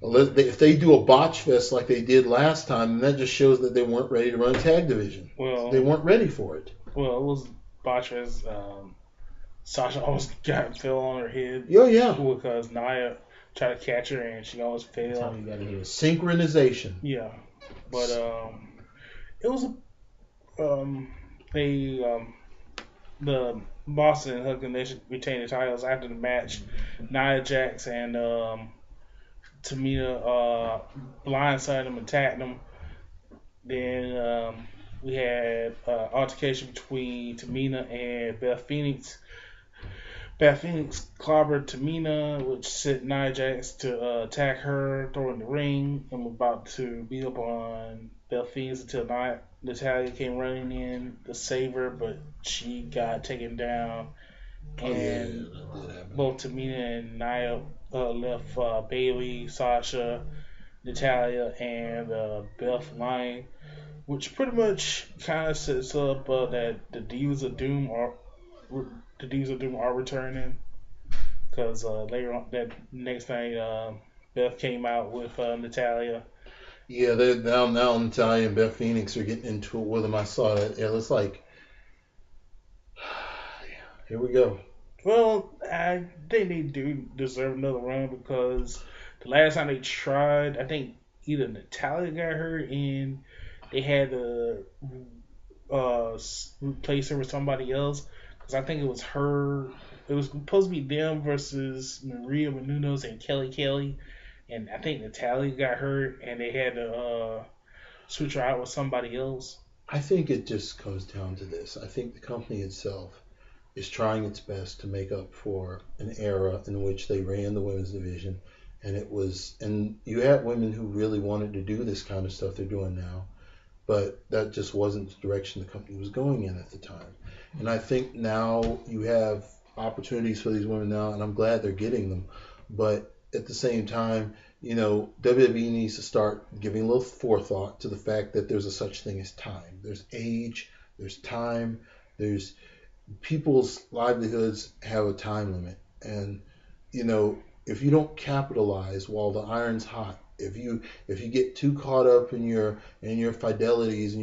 if they do a botch fest like they did last time, then that just shows that they weren't ready to run a tag division. Well, they weren't ready for it. Well, it was botch fest. Sasha almost fell on her head. Yeah. Because Nia tried to catch her and she almost fell. That's how you gotta hear. Synchronization. Yeah, but it was the Boston and Hook and they retained the titles after the match. Nia Jax and Tamina blindsided them, attacked them. Then we had altercation between Tamina and Beth Phoenix. Beth Phoenix clobbered Tamina, which sent Nia Jax to attack her, throw in the ring. I'm about to beat up on Beth Phoenix until Natalya came running in to save her, but she got taken down. And both Tamina and Nia left Bayley, Sasha, Natalya, and Beth lying, which pretty much kind of sets up that the Divas of Doom are returning, because later on that next night Beth came out with Natalya. Yeah, now Natalya and Beth Phoenix are getting into it with them. I saw that. Yeah, it's like, here we go. Well, I think they do deserve another run, because the last time they tried, I think either Natalya got hurt and they had to replace her with somebody else. Because I think it was her. It was supposed to be them versus Maria Menounos and Kelly. And I think Natalya got hurt and they had to switch her out with somebody else. I think it just comes down to this. I think the company itself is trying its best to make up for an era in which they ran the women's division. And you had women who really wanted to do this kind of stuff they're doing now. But that just wasn't the direction the company was going in at the time. And I think now you have opportunities for these women now, and I'm glad they're getting them. But at the same time, WWE needs to start giving a little forethought to the fact that there's a such thing as time. There's age, there's time, there's people's livelihoods have a time limit. And, if you don't capitalize while the iron's hot, if you get too caught up in your fidelities and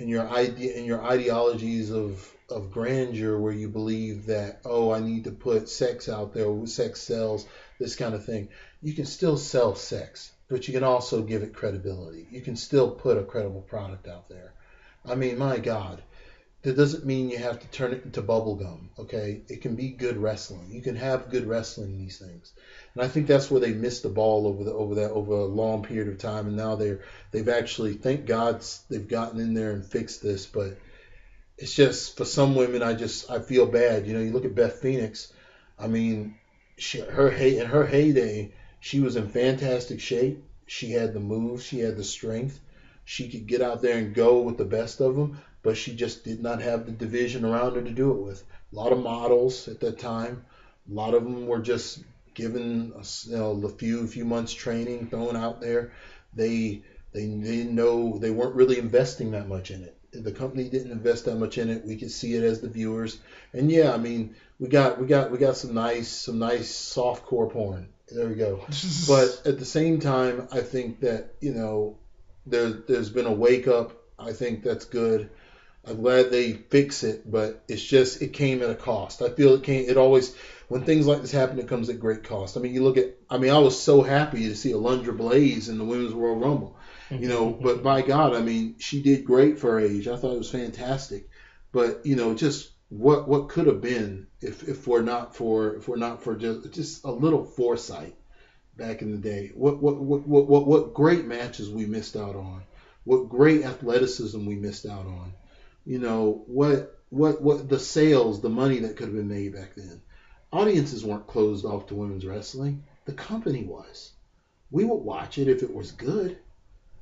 your ideologies of grandeur, where you believe that, I need to put sex out there, sex sells, this kind of thing. You can still sell sex, but you can also give it credibility. You can still put a credible product out there. I mean, my God, that doesn't mean you have to turn it into bubblegum, okay? It can be good wrestling. You can have good wrestling in these things. And I think that's where they missed the ball over a long period of time. And now they've actually, thank God, they've gotten in there and fixed this. But it's just, for some women, I feel bad. You look at Beth Phoenix. I mean, in her heyday, she was in fantastic shape. She had the moves. She had the strength. She could get out there and go with the best of them. But she just did not have the division around her to do it with. A lot of models at that time. A lot of them were just given a few months training, thrown out there. They didn't know, they weren't really investing that much in it. The company didn't invest that much in it. We could see it as the viewers. And yeah, I mean, we got some nice softcore porn. There we go. But at the same time, I think that there's been a wake up. I think that's good. I'm glad they fix it, but it came at a cost. I feel it always, when things like this happen, it comes at great cost. I mean, I was so happy to see Alundra Blaze in the Women's Royal Rumble, but by God, I mean, she did great for her age. I thought it was fantastic. But, just what could have been if we're not for just a little foresight back in the day. What great matches we missed out on. What great athleticism we missed out on. You know, what the sales, the money that could have been made back then. Audiences weren't closed off to women's wrestling. The company was. We would watch it if it was good.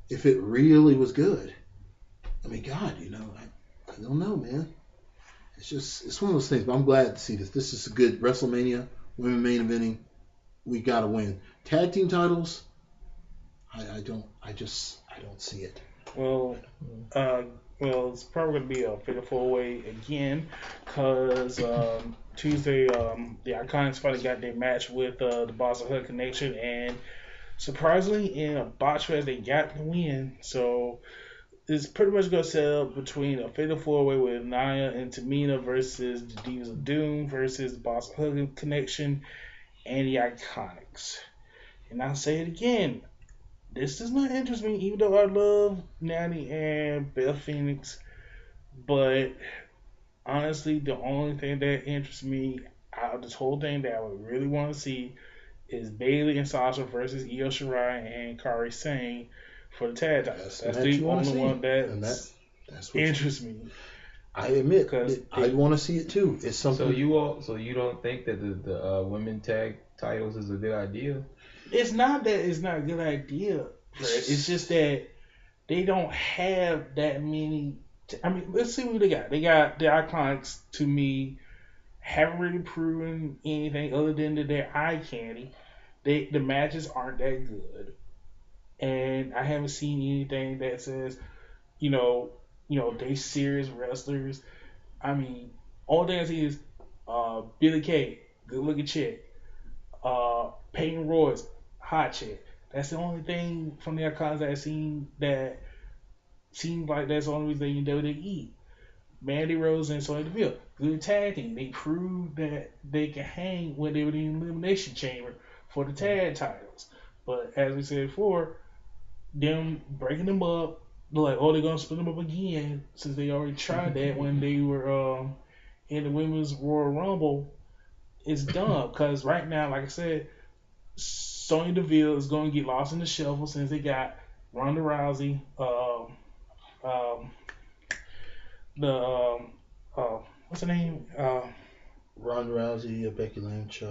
If it really was good. I mean, God, you know, I don't know, man. It's one of those things, but I'm glad to see this. This is a good WrestleMania, women main eventing. We gotta win. Tag team titles, I don't see it. Well, it's probably gonna be a fatal 4-way again, cause Tuesday the Iconics finally got their match with the Boston Hood Connection, and surprisingly in a botch fest they got the win. So it's pretty much gonna set up between a fatal 4-way with Nia and Tamina versus the Divas of Doom versus the Boston Hood Connection and the Iconics. And I'll say it again. This does not interest me, even though I love Natty and Beth Phoenix. But honestly, the only thing that interests me out of this whole thing that I would really want to see is Bayley and Sasha versus Io Shirai and Kairi Sane for the tag titles. That's the only one that interests me. I admit, I want to see it too. It's something. So you don't think that the women tag titles is a good idea? It's not that it's not a good idea, Fred. It's just that they don't have that many. I mean, let's see what they got. They got the Iconics. To me, haven't really proven anything other than that they're eye candy. The matches aren't that good, and I haven't seen anything that says, you know, they serious wrestlers. I mean, all thing I see is Billie Kay, good looking chick. Peyton Royce, hot chick. That's the only thing from the Icons that I've seen that seems like that's the only reason they in WWE. Mandy Rose and Sonya Deville, good tag team. They proved that they can hang when they were in the Elimination Chamber for the tag titles. But as we said before, them breaking them up, they're like, oh, they're going to split them up again since they already tried that when they were in the Women's Royal Rumble. It's dumb because right now, like I said, Sonya Deville is going to get lost in the shuffle since they got Ronda Rousey, what's her name? Ronda Rousey, Becky Lynch.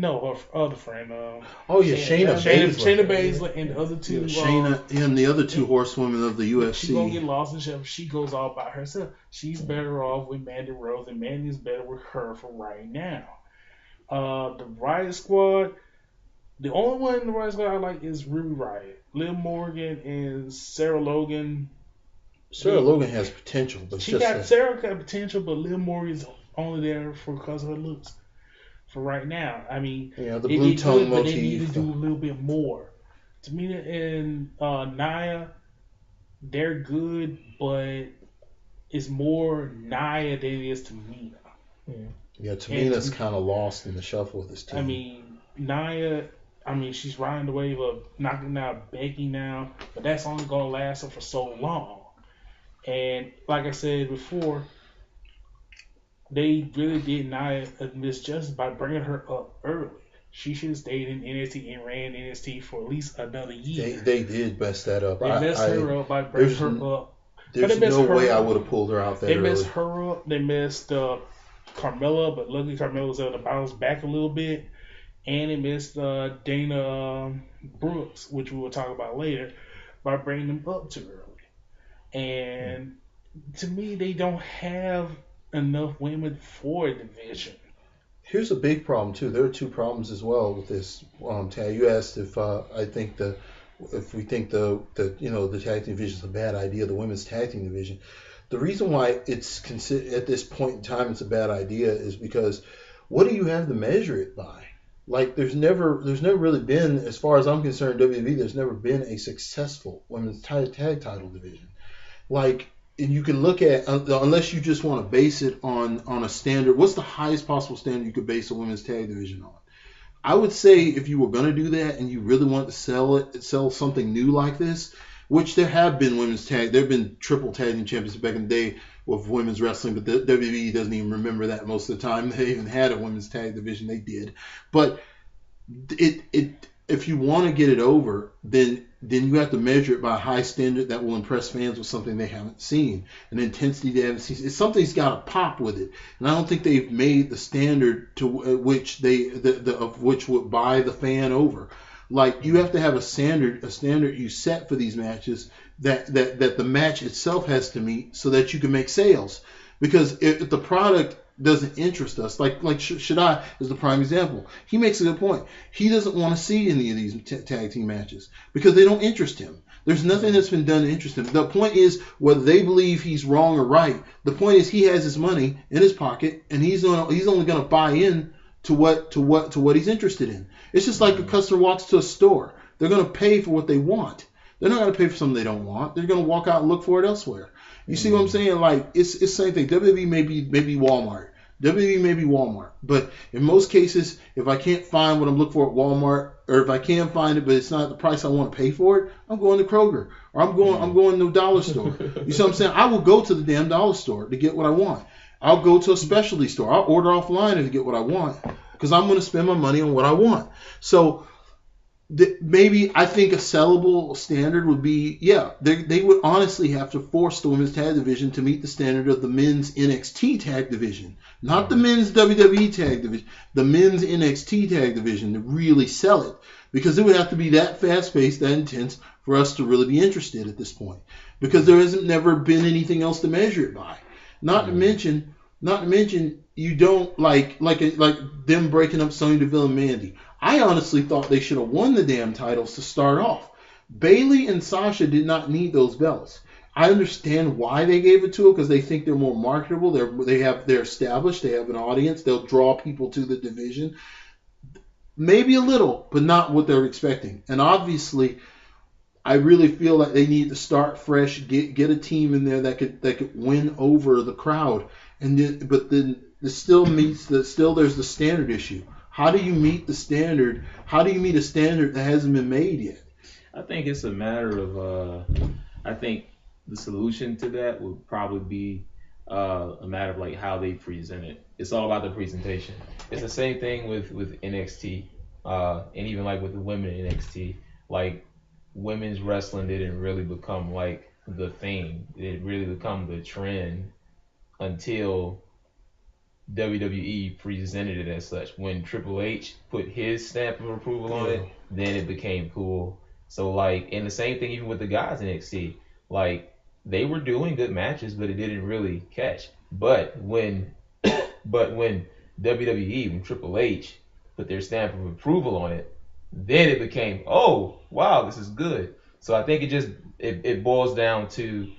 No, her other friend. Shayna Baszler and the other two. Shayna and the other two horsewomen of the UFC. She's gonna get lost in the shuffle. She goes all by herself. She's better off with Mandy Rose, and Mandy's better with her for right now. The Riot Squad. The only one in the Riot Squad I like is Ruby Riott. Liv Morgan and Sarah Logan. Sarah Logan has potential, but Sarah got potential, but Liv Morgan's only there because of her looks. For right now, I mean, the blue tongue motif. But they need to do a little bit more. Tamina and Nia, they're good, but it's more Nia than it is Tamina. Yeah, Tamina's kind of lost in the shuffle with this team. I mean, Nia, she's riding the wave of knocking out Becky now, but that's only going to last her for so long. And like I said before, they really did Nia a misjustice by bringing her up early. She should have stayed in NXT and ran NXT for at least another year. They did mess that up. They messed her up by bringing her up. There's no way I would have pulled her out that early. They messed her up. They messed Carmella, but luckily Carmella was able to bounce back a little bit. And they missed Dana Brooks, which we will talk about later, by bringing them up too early. And to me, they don't have enough women for a division. Here's a big problem too. There are two problems as well with this. Tad, you asked if if we think the tag team division is a bad idea, the women's tag team division. The reason why it's considered at this point in time it's a bad idea is because what do you have to measure it by? Like there's never really been, as far as I'm concerned, WWE, there's never been a successful women's tag title division. Like. And you can look at, unless you just want to base it on a standard, what's the highest possible standard you could base a women's tag division on? I would say if you were going to do that and you really want to sell something new like this, which there have been there have been triple tag team champions back in the day with women's wrestling, but the WWE doesn't even remember that most of the time. They even had a women's tag division. They did. But if you want to get it over, then you have to measure it by a high standard that will impress fans with something they haven't seen, an intensity they haven't seen. Something's got to pop with it, and I don't think they've made the standard to which of which would buy the fan over. Like, you have to have a standard you set for these matches that the match itself has to meet so that you can make sales. Because if the product doesn't interest us, like Shaddai is the prime example. He makes a good point. He doesn't want to see any of these tag team matches because they don't interest him. There's nothing that's been done to interest him. The point is, whether they believe he's wrong or right, the point is he has his money in his pocket and he's only going to buy in to what he's interested in. It's just like a customer walks to a store. They're going to pay for what they want. They're not going to pay for something they don't want. They're going to walk out and look for it elsewhere. You see what I'm saying? Like, it's the same thing. WWE may be Walmart. WWE may be Walmart. But in most cases, if I can't find what I'm looking for at Walmart, or if I can find it but it's not the price I want to pay for it, I'm going to Kroger. Or I'm going to the dollar store. You see what I'm saying? I will go to the damn dollar store to get what I want. I'll go to a specialty store. I'll order offline to get what I want because I'm going to spend my money on what I want. So maybe I think a sellable standard would be, they would honestly have to force the women's tag division to meet the standard of the men's NXT tag division, not the men's WWE tag division, the men's NXT tag division to really sell it, because it would have to be that fast-paced, that intense for us to really be interested at this point, because there hasn't never been anything else to measure it by. Not to mention, you don't like them breaking up Sonya Deville and Mandy. I honestly thought they should have won the damn titles to start off. Bayley and Sasha did not need those belts. I understand why they gave it to them, because they think they're more marketable. They're established. They have an audience. They'll draw people to the division. Maybe a little, but not what they're expecting. And obviously, I really feel like they need to start fresh, get a team in there that could win over the crowd. But then there's the standard issue. How do you meet the standard? How do you meet a standard that hasn't been made yet? I think it's a matter of, I think the solution to that would probably be a matter of like how they present it. It's all about the presentation. It's the same thing with NXT, and even like with the women in NXT. Like, women's wrestling didn't really become like the thing. It didn't really become the trend until WWE presented it as such. When Triple H put his stamp of approval on it, then it became cool. So like, and the same thing even with the guys in NXT. Like, they were doing good matches, but it didn't really catch. But when WWE, when Triple H put their stamp of approval on it, then it became, oh wow, this is good. So I think it boils down to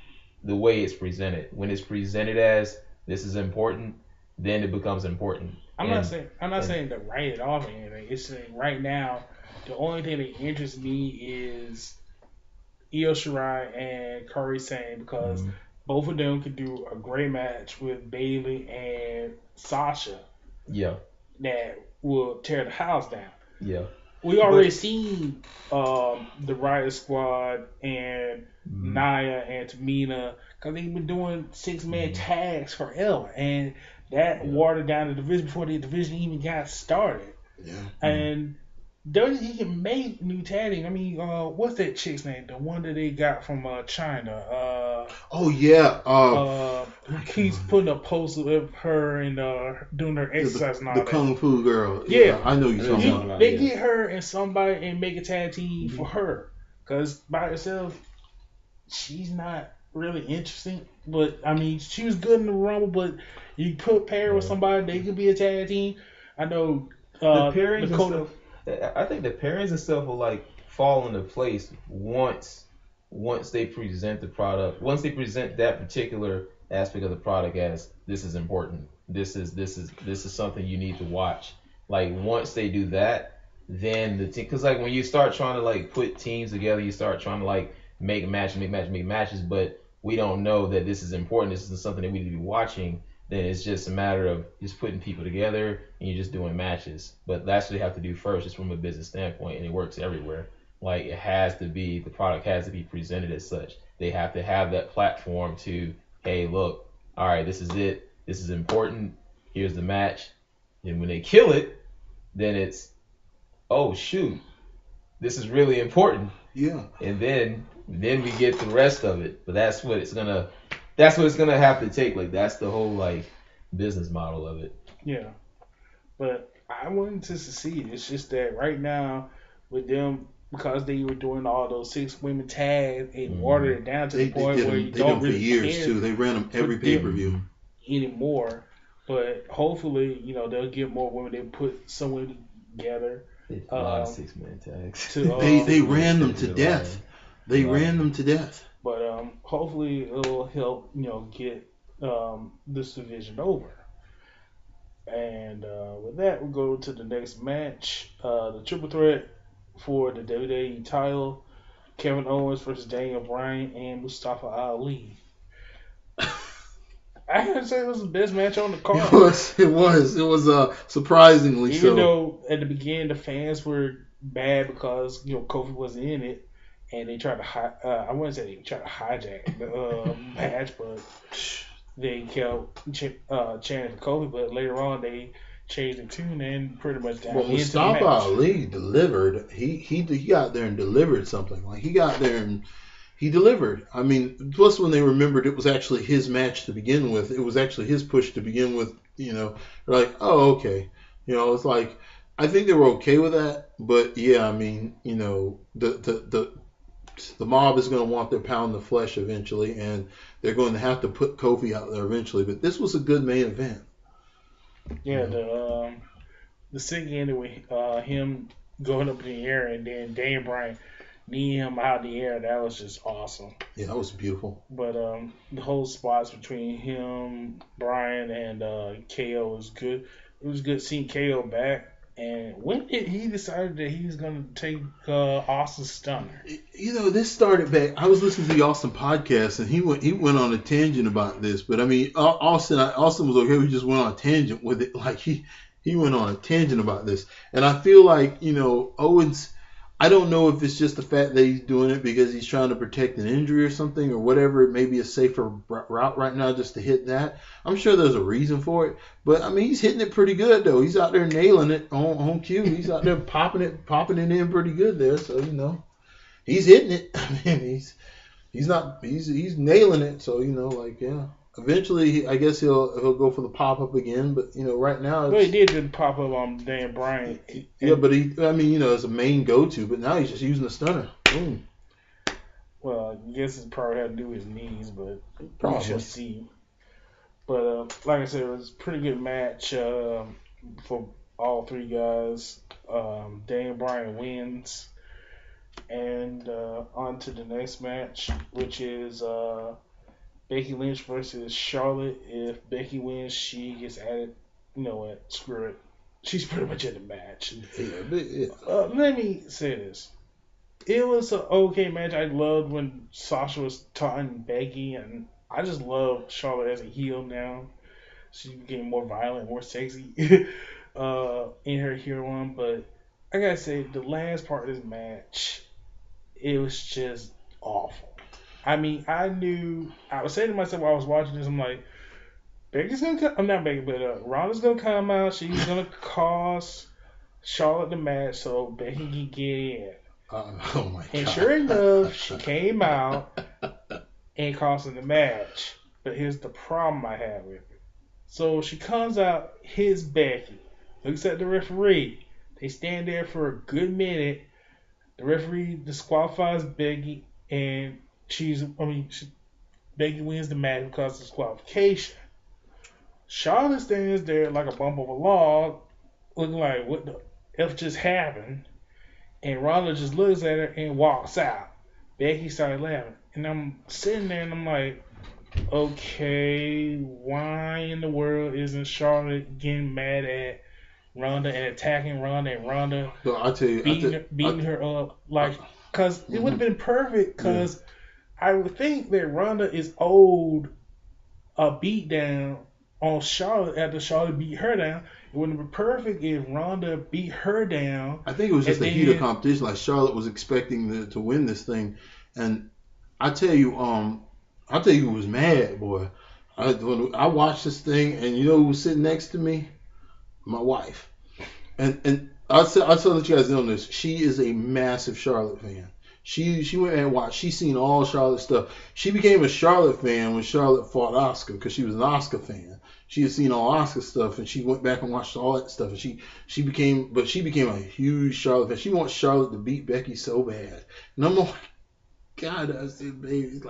the way it's presented. When it's presented as this is important, then it becomes important. I'm not saying to write it off or anything. It's saying right now, the only thing that interests me is Io Shirai and Kairi Sane, because both of them could do a great match with Bayley and Sasha. Yeah. That will tear the house down. Yeah. We already seen the Riot Squad and Nia and Tamina, because they've been doing 6-man tags forever, and that watered down the division before the division even got started. Yeah. And WWE can make new tag team. I mean, what's that chick's name? The one that they got from China. He's putting a post of her and doing her exercise and all the that. Kung Fu girl. Yeah. I know you're talking about. They get her and somebody and make a tag team for her. Because by herself, she's not really interesting. But, I mean, she was good in the Rumble, but you pair her with somebody, they could be a tag team. I know the pairings and stuff. I think the pairings and stuff will like fall into place once they present the product. Once they present that particular aspect of the product as this is important. This is something you need to watch. Like, once they do that, then the team, because like when you start trying to like put teams together, you start trying to like make matches, but we don't know that this is important. This is something that we need to be watching. Then it's just a matter of just putting people together and you're just doing matches. But that's what they have to do first, just from a business standpoint, and it works everywhere. Like the product has to be presented as such. They have to have that platform to, hey, look, all right, this is it. This is important. Here's the match. And when they kill it, then it's, oh shoot, this is really important. Yeah. And then we get the rest of it. But that's what it's gonna have to take. Like that's the whole like business model of it. Yeah. But I wanted to succeed. It's just that right now with them, because they were doing all those 6 women tags, it watered it down to the point where you don't really for years care too. They ran them every pay-per-view anymore. But hopefully, they'll get more women. They put someone together. A lot of 6-man tags. They ran them to death. They ran them to death. But hopefully it'll help get this division over. And with that, we'll go to the next match. The triple threat for the WWE title: Kevin Owens versus Daniel Bryan and Mustafa Ali. I gotta say it was the best match on the card. It was surprisingly Even though at the beginning the fans were mad because Kofi wasn't in it, and they tried to I wouldn't say they tried to hijack the match, but they kept chanting for Kofi. But later on they changed the tune and pretty much got into the match. Mustafa Ali delivered. He got there and delivered something. Like he got there and he delivered. I mean, plus when they remembered it was actually his match to begin with, it was actually his push to begin with. They're like, oh, okay. It's like I think they were okay with that. But yeah, I mean, the mob is going to want their pound of flesh eventually, and they're going to have to put Kofi out there eventually. But this was a good main event. Yeah, the second ended with him going up in the air, and then Daniel Bryan kneeing him out in the air. That was just awesome. Yeah, that was beautiful. But the whole spots between him, Bryan, and KO was good. It was good seeing KO back. And when did he decide that he was going to take Austin Stunner? This started back. I was listening to the Austin podcast, and he went on a tangent about this. But I mean, Austin was okay. We just went on a tangent with it. Like he went on a tangent about this, and I feel like Owens. I don't know if it's just the fact that he's doing it because he's trying to protect an injury or something or whatever. It may be a safer route right now just to hit that. I'm sure there's a reason for it. But, I mean, he's hitting it pretty good, though. He's out there nailing it on cue. He's out there popping it in pretty good there. So, he's hitting it. I mean, he's nailing it. So, yeah. Eventually, I guess he'll go for the pop-up again, but, right now... Well, he did do the pop-up on Dan Bryan. Yeah, but as a main go-to, but now he's just using the stunner. Boom. Well, I guess it probably had to do with his knees, but probably. We shall see. But, like I said, it was a pretty good match for all three guys. Dan Bryan wins. And on to the next match, which is... Becky Lynch versus Charlotte. If Becky wins, she gets added. You know what? Screw it. She's pretty much in the match. Let me say this. It was an okay match. I loved when Sasha was taunting Becky, and I just love Charlotte as a heel now. She's getting more violent, more sexy in her heel run. But I gotta say, the last part of this match, it was just awful. I mean, I was saying to myself while I was watching this, I'm like, Becky's going to come, I'm not Becky, but Ronda's going to come out. She's going to cost Charlotte the match so Becky can get in. Oh my God. And sure enough, she came out and cost her the match. But here's the problem I have with it. So she comes out, hits Becky, looks at the referee. They stand there for a good minute. The referee disqualifies Becky, and Becky wins the match because of disqualification. Charlotte stands there like a bump of a log, looking like, what the F just happened? And Ronda just looks at her and walks out. Becky started laughing. And I'm sitting there and I'm like, okay, why in the world isn't Charlotte getting mad at Ronda and attacking Ronda and Ronda beating her up? Because it would have been perfect because... Yeah. I would think that Ronda is owed a beatdown on Charlotte after Charlotte beat her down. It would have been perfect if Ronda beat her down. I think it was just and a then- heat of competition. Like Charlotte was expecting to win this thing, and I tell you who was mad, boy. When I watched this thing, and you know who was sitting next to me? My wife. And I'll let you guys know this. She is a massive Charlotte fan. She went and watched. She's seen all Charlotte stuff. She became a Charlotte fan when Charlotte fought Asuka because she was an Asuka fan. She had seen all Asuka stuff, and she went back and watched all that stuff. And she became a huge Charlotte fan. She wants Charlotte to beat Becky so bad. And I'm like, God, I said, baby, it's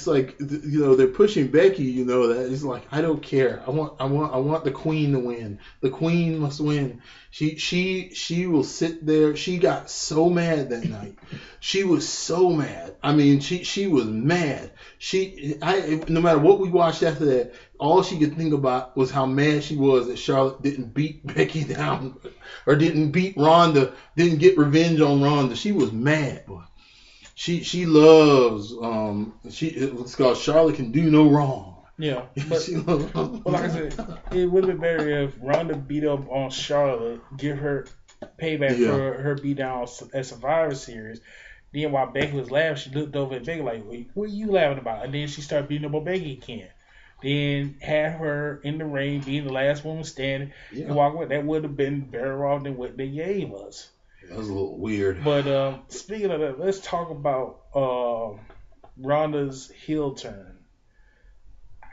like, you know, they're pushing Becky, you know, that it's like, I don't care. I want the queen to win. The queen must win. She will sit there. She got so mad that night. She was so mad. I mean, she was mad. No matter what we watched after that, all she could think about was how mad she was that Charlotte didn't beat Becky down or didn't beat Ronda, didn't get revenge on Ronda. She was mad, boy. She loves it's called Charlotte Can Do No Wrong. Yeah, but like I said, it would have been better if Ronda beat up on Charlotte, give her payback for her beat down at Survivor Series. Then while Becky was laughing, she looked over at Becky like, "Wait, what are you laughing about?" And then she started beating up on Becky again. Then have her in the ring, being the last woman standing, and walk away. That would have been better off than what they gave us. That was a little weird. But speaking of that, let's talk about Ronda's heel turn.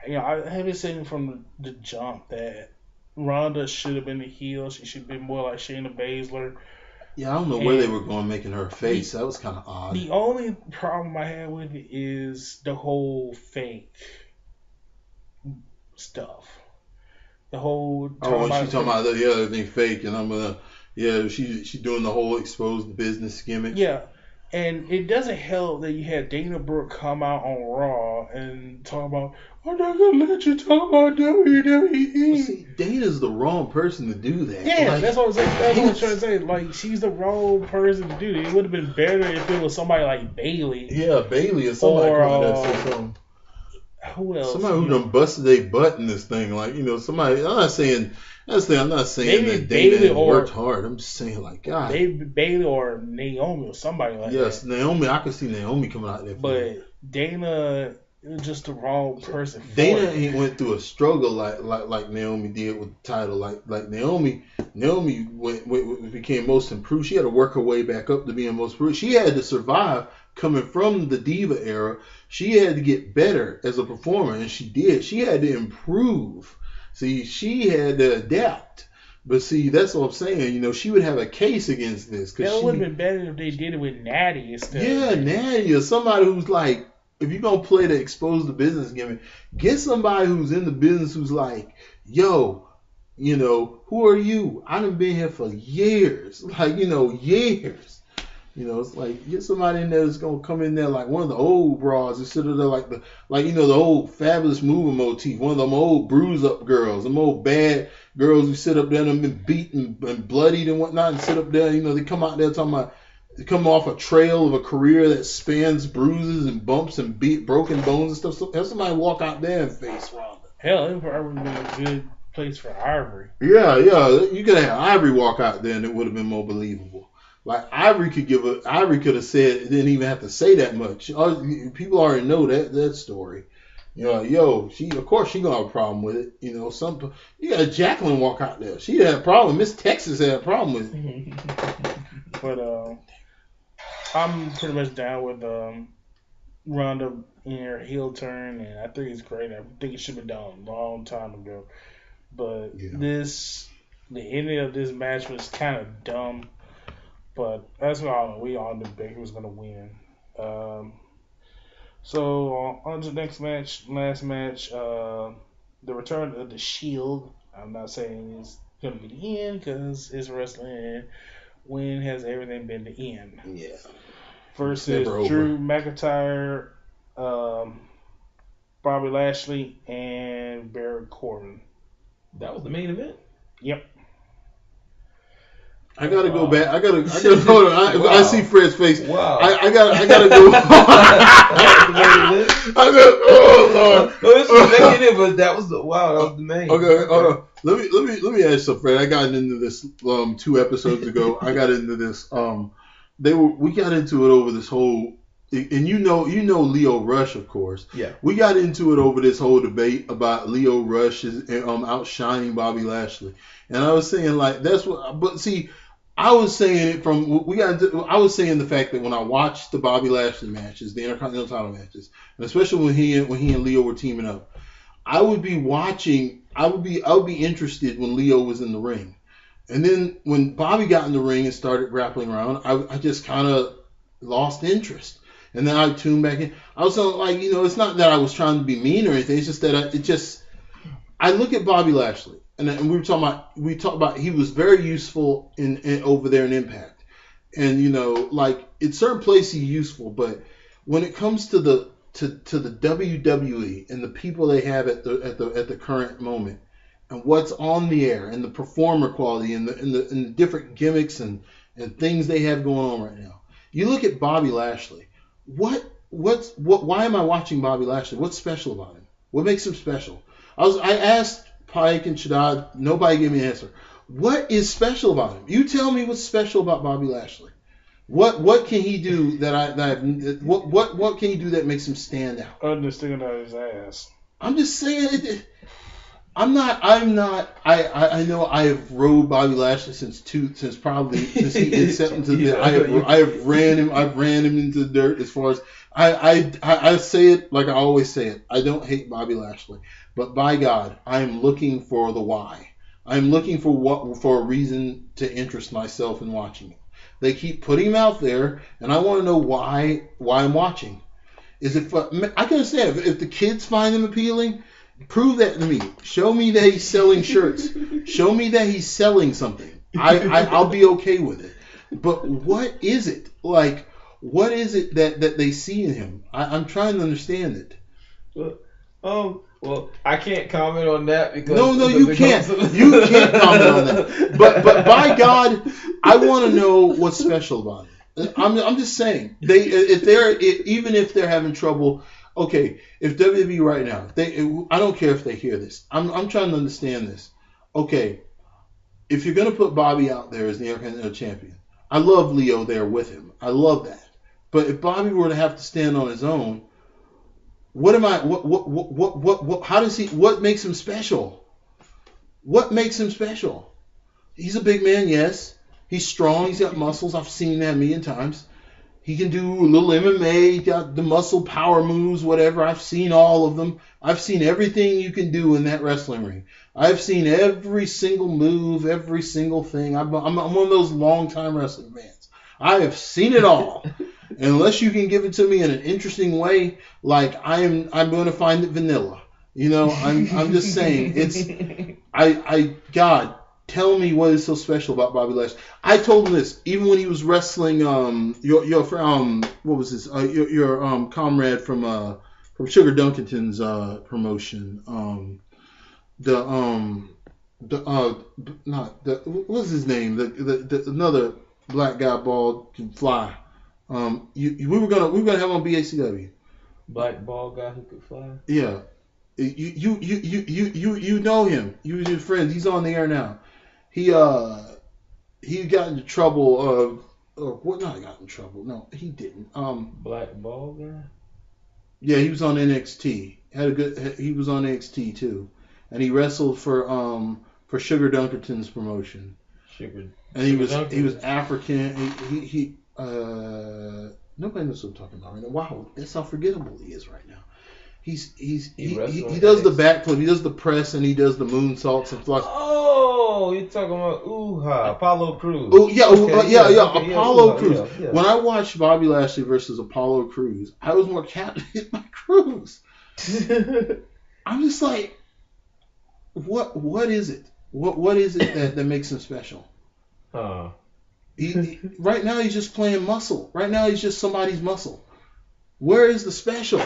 You know, I have been saying from the jump that Ronda should have been the heel. She should have been more like Shayna Baszler. Yeah, I don't know where they were going making her face. That was kind of odd. The only problem I have with it is the whole fake stuff. The whole when she's talking about everything fake, and I'm gonna she's doing the whole exposed business gimmick. Yeah, and it doesn't help that you had Dana Brooke come out on Raw and talk about, I'm not gonna let you talk about WWE. Well, see, Dana's the wrong person to do that. Yeah, that's what I'm saying. That's what I'm trying to say. Like, she's the wrong person to do that. It would have been better if it was somebody like Bayley. Yeah, Bayley or somebody something. Who else? Somebody who done busted their butt in this thing. Like, you know, somebody. I'm not saying that Dana worked hard. I'm just saying, like, God. Maybe Bayley or Naomi or somebody like that. Yes, Naomi. I could see Naomi coming out there. But Dana is just the wrong person. Dana ain't went through a struggle like Naomi did with the title. Like Naomi became most improved. She had to work her way back up to being most improved. She had to survive coming from the Diva era. She had to get better as a performer, and she did. She had to improve. See, she had to adapt. But see, that's what I'm saying. You know, she would have a case against this. That would have been better if they did it with Natty instead. Yeah, Natty or somebody who's like, if you're going to play the expose the business gimmick, get somebody who's in the business who's like, yo, you know, who are you? I done been here for years. Like, you know, years. You know, it's like, get somebody in there that's going to come in there like one of the old bras and sit there like, you know, the old Fabulous Mover motif, one of them old bruise up girls, them old bad girls who sit up there and have been beaten and bloodied and whatnot and sit up there, you know, they come out there talking about, they come off a trail of a career that spans bruises and bumps and broken bones and stuff. So have somebody walk out there and face Ronda. Hell, it would probably been a good place for Ivory. Yeah, you could have Ivory walk out there and it would have been more believable. Like Ivory could have said, it didn't even have to say that much. People already know that story. You know, of course she gonna have a problem with it. You know, you got Jacqueline walk out there. She had a problem. Miss Texas had a problem with it. But I'm pretty much down with Ronda in her heel turn, and I think it's great. I think it should have been done a long time ago. But the ending of this match was kind of dumb. But that's what we all knew Becky was going to win. So on to the next match, last match, the return of the Shield. I'm not saying it's going to be the end because it's wrestling. And when has everything been the end? Yeah. Versus Drew McIntyre, Bobby Lashley, and Baron Corbin. That was the main event? Yep. I gotta go back. I gotta hold on. Wow. I see Fred's face. Wow. I gotta go. Oh Lord. No, this was making it, but that was the main. Okay, hold on. Let me ask you, Fred. I got into this 2 episodes ago. I got into this. We got into it over this whole, and you know Leo Rush, of course. Yeah. We got into it over this whole debate about Leo Rush is outshining Bobby Lashley, and I was saying like that's what. But see, I was saying it from I was saying the fact that when I watched the Bobby Lashley matches, the Intercontinental title matches, and especially when he and Leo were teaming up, I would be interested when Leo was in the ring. And then when Bobby got in the ring and started grappling around, I just kind of lost interest. And then I tuned back in. I was like, it's not that I was trying to be mean or anything. It's just that I look at Bobby Lashley, and we talked about he was very useful in over there in Impact, and like in certain places he's useful, but when it comes to the WWE and the people they have at the current moment, and what's on the air, and the performer quality, and the different gimmicks and things they have going on right now, you look at Bobby Lashley. Why am I watching Bobby Lashley? What's special about him? What makes him special? I asked Pike and Shadad. Nobody gave me an answer. What is special about him? You tell me what's special about Bobby Lashley. What can he do what can he do that makes him stand out? Understand out his ass. I'm just saying. I know I have rode Bobby Lashley since he had stepped into the I've ran him into the dirt. As far as I say it like I always say it. I don't hate Bobby Lashley, but by God, I am looking for the why. I'm looking for a reason to interest myself in watching him. They keep putting him out there, and I want to know why I'm watching. I can understand if the kids find him appealing. Prove that to me. Show me that he's selling shirts. Show me that he's selling something. I'll be okay with it. But what is it? Like, what is it that they see in him? I'm trying to understand it. Well, I can't comment on that because no, you can't. You can't comment on that. But by God, I want to know what's special about it. I'm just saying even if they're having trouble. Okay, if WWE right now, I don't care if they hear this. I'm trying to understand this. Okay, if you're gonna put Bobby out there as the Intercontinental Champion, I love Leo there with him. I love that. But if Bobby were to have to stand on his own, what makes him special? What makes him special? He's a big man, yes. He's strong. He's got muscles. I've seen that a million times. He can do a little MMA, he got the muscle power moves, whatever. I've seen all of them. I've seen everything you can do in that wrestling ring. I've seen every single move, every single thing. I'm one of those long-time wrestling fans. I have seen it all. Unless you can give it to me in an interesting way, like I'm going to find it vanilla. I'm just saying. God, tell me what is so special about Bobby Lashley. I told him this even when he was wrestling. Your what was this? Your comrade from Sugar Dunkerton's promotion. What's his name? The another black guy, bald, can fly. We were gonna have on BACW. Black bald guy who could fly. Yeah, you know him. You was your friend. He's on the air now. He got into trouble. What? Not got in trouble. No, he didn't. Black ball guy. Yeah, he was on NXT. He was on NXT too, and he wrestled for Sugar Dunkerton's promotion. And he was African. He nobody knows what I'm talking about right now. Wow, that's how forgettable he is right now. He does the backflip, he does the press, and he does the moonsaults and flies. Oh, you're talking about Apollo Crews. Oh yeah, Okay, Apollo Crews. Yeah. When I watched Bobby Lashley versus Apollo Crews, I was more captivated by Crews. I'm just like, what is it? What is it that makes him special? He right now he's just playing muscle. Right now he's just somebody's muscle. Where is the special?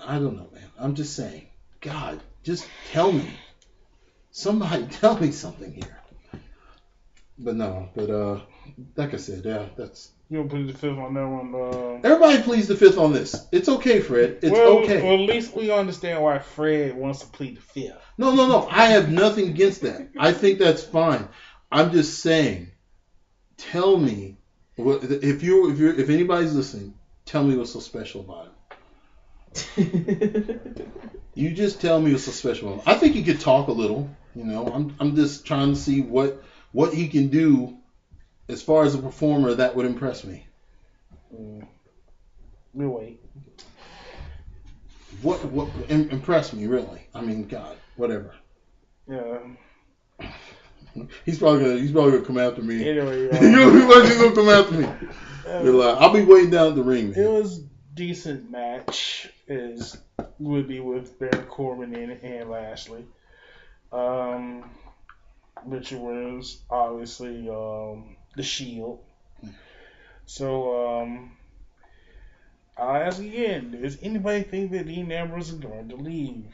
I don't know, man. I'm just saying. God, just tell me. Somebody tell me something here. like I said, yeah, that's. You don't put the fifth on that one. Everybody pleads the fifth on this. It's okay, Fred. It's okay. Well, at least we understand why Fred wants to plead the fifth. No. I have nothing against that. I think that's fine. I'm just saying. Tell me, if anybody's listening, tell me what's so special about him. You just tell me what's so special about him. I think he could talk a little. I'm just trying to see what he can do as far as a performer that would impress me. We'll wait. What impress me really? I mean, God, whatever. Yeah. He's probably gonna come after me. Anyway, He's gonna come after me. I'll be waiting down at the ring, man. It was a decent match. It would be with Baron Corbin and Lashley. Richard Williams, obviously, the Shield. So, I'll ask again: does anybody think that Dean Ambrose is going to leave?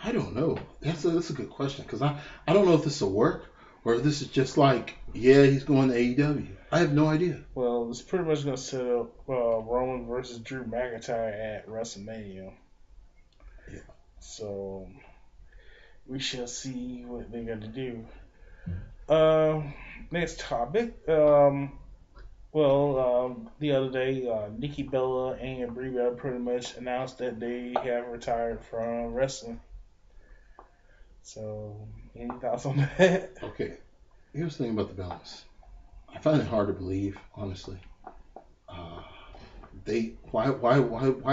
I don't know. That's a good question because I don't know if this will work or if this is just like, yeah, he's going to AEW. I have no idea. Well, it's pretty much going to set up Roman versus Drew McIntyre at WrestleMania. Yeah. So we shall see what they're going to do. Next topic. The other day, Nikki Bella and Brie Bella pretty much announced that they have retired from wrestling. So, any thoughts on that? Okay. Here's the thing about the Bellas. I find it hard to believe, honestly. Why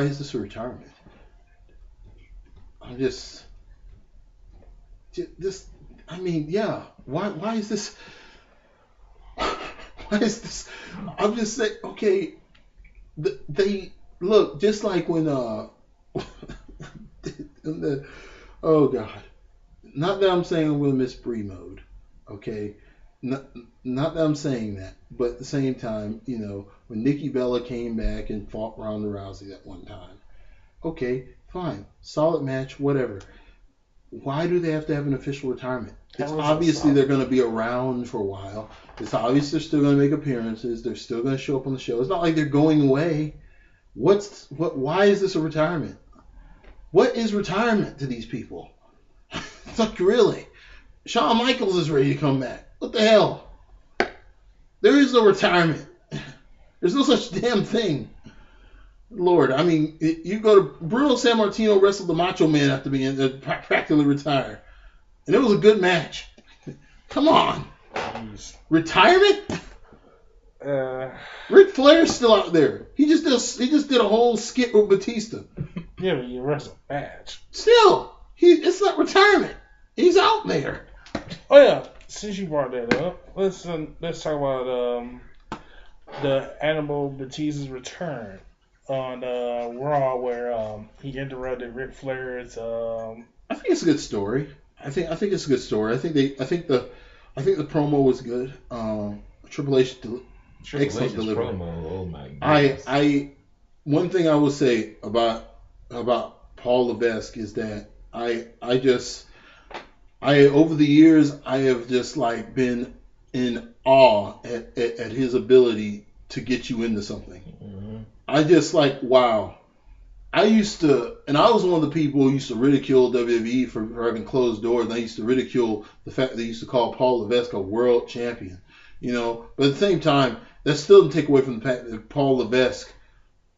is this a retirement? I'm just. I mean, yeah. Why is this? Why is this? I'm just saying. Okay, they look just like when oh God. Not that I'm saying I'm going to miss Brie mode, okay? Not that I'm saying that, but at the same time, when Nikki Bella came back and fought Ronda Rousey that one time, okay, fine, solid match, whatever. Why do they have to have an official retirement? It's obviously they're going to be around for a while. It's obvious they're still going to make appearances. They're still going to show up on the show. It's not like they're going away. Why is this a retirement? What is retirement to these people? It's like, really? Shawn Michaels is ready to come back. What the hell? There is no retirement. There's no such damn thing. Lord, I mean, you go to Bruno Sammartino wrestled the Macho Man after being practically retired, and it was a good match. Come on, Jeez. Retirement? Ric Flair's still out there. He just did a whole skit with Batista. Yeah, but you wrestle match. Still, it's not retirement. He's out there. Oh yeah, since you brought that up, let's talk about the Animal Batista's return on Raw, where he interrupted Ric Flair's. I think it's a good story. I think it's a good story. I think the promo was good. Triple H excellent delivery. Promo, oh my goodness. One thing I will say about Paul Levesque is that I over the years I have just like been in awe at his ability to get you into something. Mm-hmm. I just like, wow. I was one of the people who used to ridicule WWE for having closed doors, and I used to ridicule the fact that they used to call Paul Levesque a world champion. But at the same time, that still doesn't take away from the fact that Paul Levesque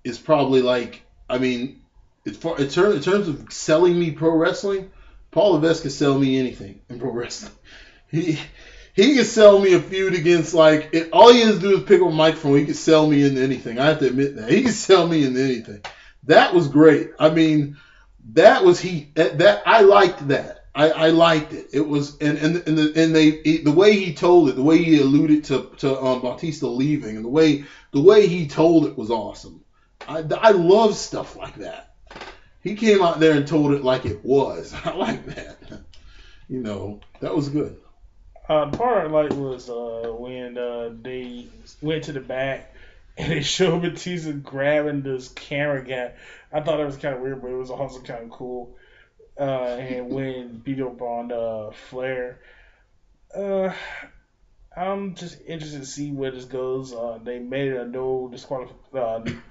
is probably like, I mean, in terms of selling me pro wrestling, Paul Levesque can sell me anything in pro wrestling. He can sell me a feud against, like, all he has to do is pick up a microphone. He can sell me into anything. I have to admit that. He can sell me into anything. That was great. I mean, that was I liked that. I liked it. It was the way he told it, the way he alluded to Bautista leaving, and the way he told it was awesome. I love stuff like that. He came out there and told it like it was. I like that. That was good. The part I liked was when they went to the back and they showed Batista grabbing this camera guy. I thought that was kind of weird, but it was also kind of cool. And when beat up on Flair, I'm just interested to see where this goes. They made it a no disqualification.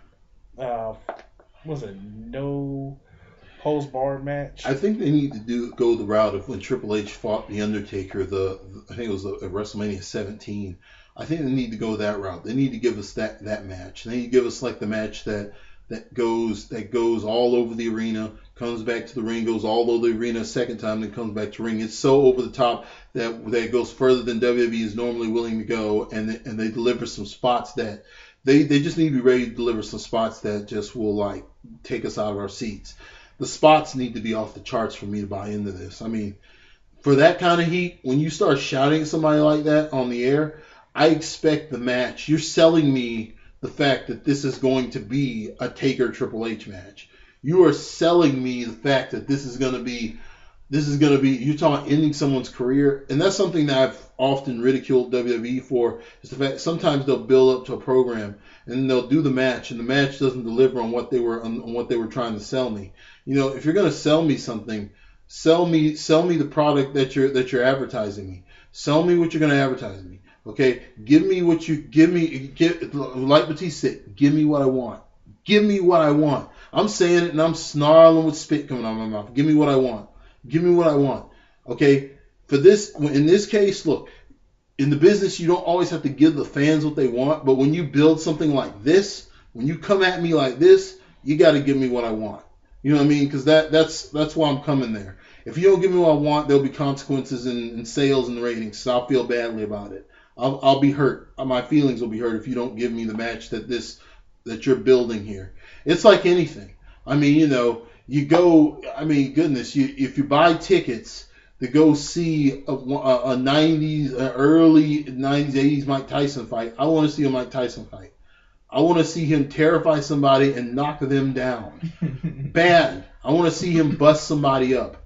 Was it no holds barred match? I think they need to go the route of when Triple H fought The Undertaker. I think it was at WrestleMania 17. I think they need to go that route. They need to give us that match. They need to give us like the match that goes all over the arena, comes back to the ring, goes all over the arena a second time, then comes back to ring. It's so over the top that it goes further than WWE is normally willing to go, and they deliver some spots that they just need to be ready to deliver some spots that just will like take us out of our seats. The spots need to be off the charts for me to buy into this. I mean, for that kind of heat, when you start shouting at somebody like that on the air, I expect the match. You're selling me the fact that this is going to be a Taker Triple H match. You are selling me the fact that this is going to be, you're talking about ending someone's career. And that's something that I've often ridiculed WWE for, is the fact sometimes they'll build up to a program and they'll do the match, and the match doesn't deliver on what they were trying to sell me. You know, if you're going to sell me something, sell me the product that you're advertising me. Sell me what you're going to advertise me. Okay, give me what you like Batista said, give me what I want. Give me what I want. I'm saying it and I'm snarling with spit coming out of my mouth. Give me what I want. Give me what I want. Okay, in this case, look, in the business you don't always have to give the fans what they want, but when you build something like this, when you come at me like this, you got to give me what I want. You know what I mean? Because that's why I'm coming there. If you don't give me what I want, there'll be consequences in sales and ratings. So I'll feel badly about it. I'll be hurt. My feelings will be hurt if you don't give me the match that you're building here. It's like anything. I mean, you know, you go. I mean, goodness, if you buy tickets to go see a 90s, early 90s, 80s Mike Tyson fight, I want to see a Mike Tyson fight. I want to see him terrify somebody and knock them down. Bad. I want to see him bust somebody up.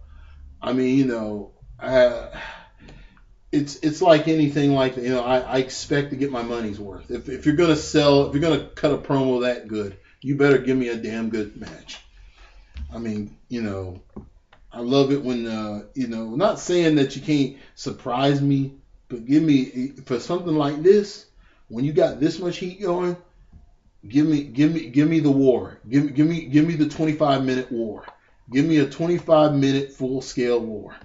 I mean, you know, it's like anything like that. You know, I expect to get my money's worth. If you're gonna cut a promo that good, you better give me a damn good match. I mean, you know, I love it when you know, not saying that you can't surprise me, but give me, for something like this, when you got this much heat going, give me the war. Give me the 25-minute war. Give me a 25-minute full-scale war.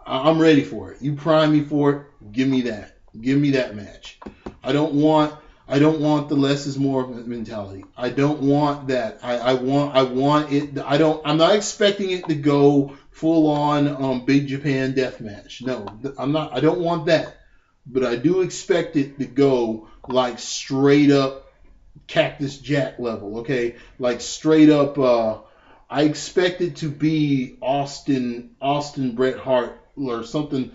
I'm ready for it. You prime me for it. Give me that. Give me that match. I don't want the less is more mentality. I don't want that. I want it. I'm not expecting it to go full on Big Japan death match. No, I'm not. I don't want that. But I do expect it to go like straight up Cactus Jack level. Okay, like straight up. I expect it to be Austin Bret Hart or something,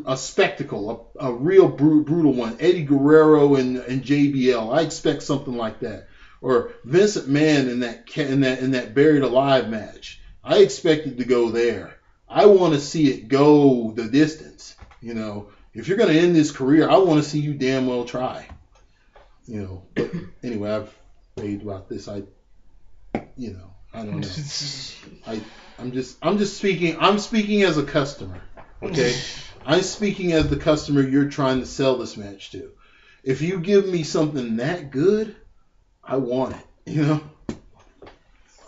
a spectacle, a real brutal one. Eddie Guerrero and JBL. I expect something like that. Or Vincent Mann in that Buried Alive match. I expect it to go there. I want to see it go the distance. You know, if you're going to end this career, I want to see you damn well try. You know, but anyway, I've raved about this. I don't know. I'm just speaking. I'm speaking as a customer. Okay, I'm speaking as the customer you're trying to sell this match to. If you give me something that good, I want it. You know,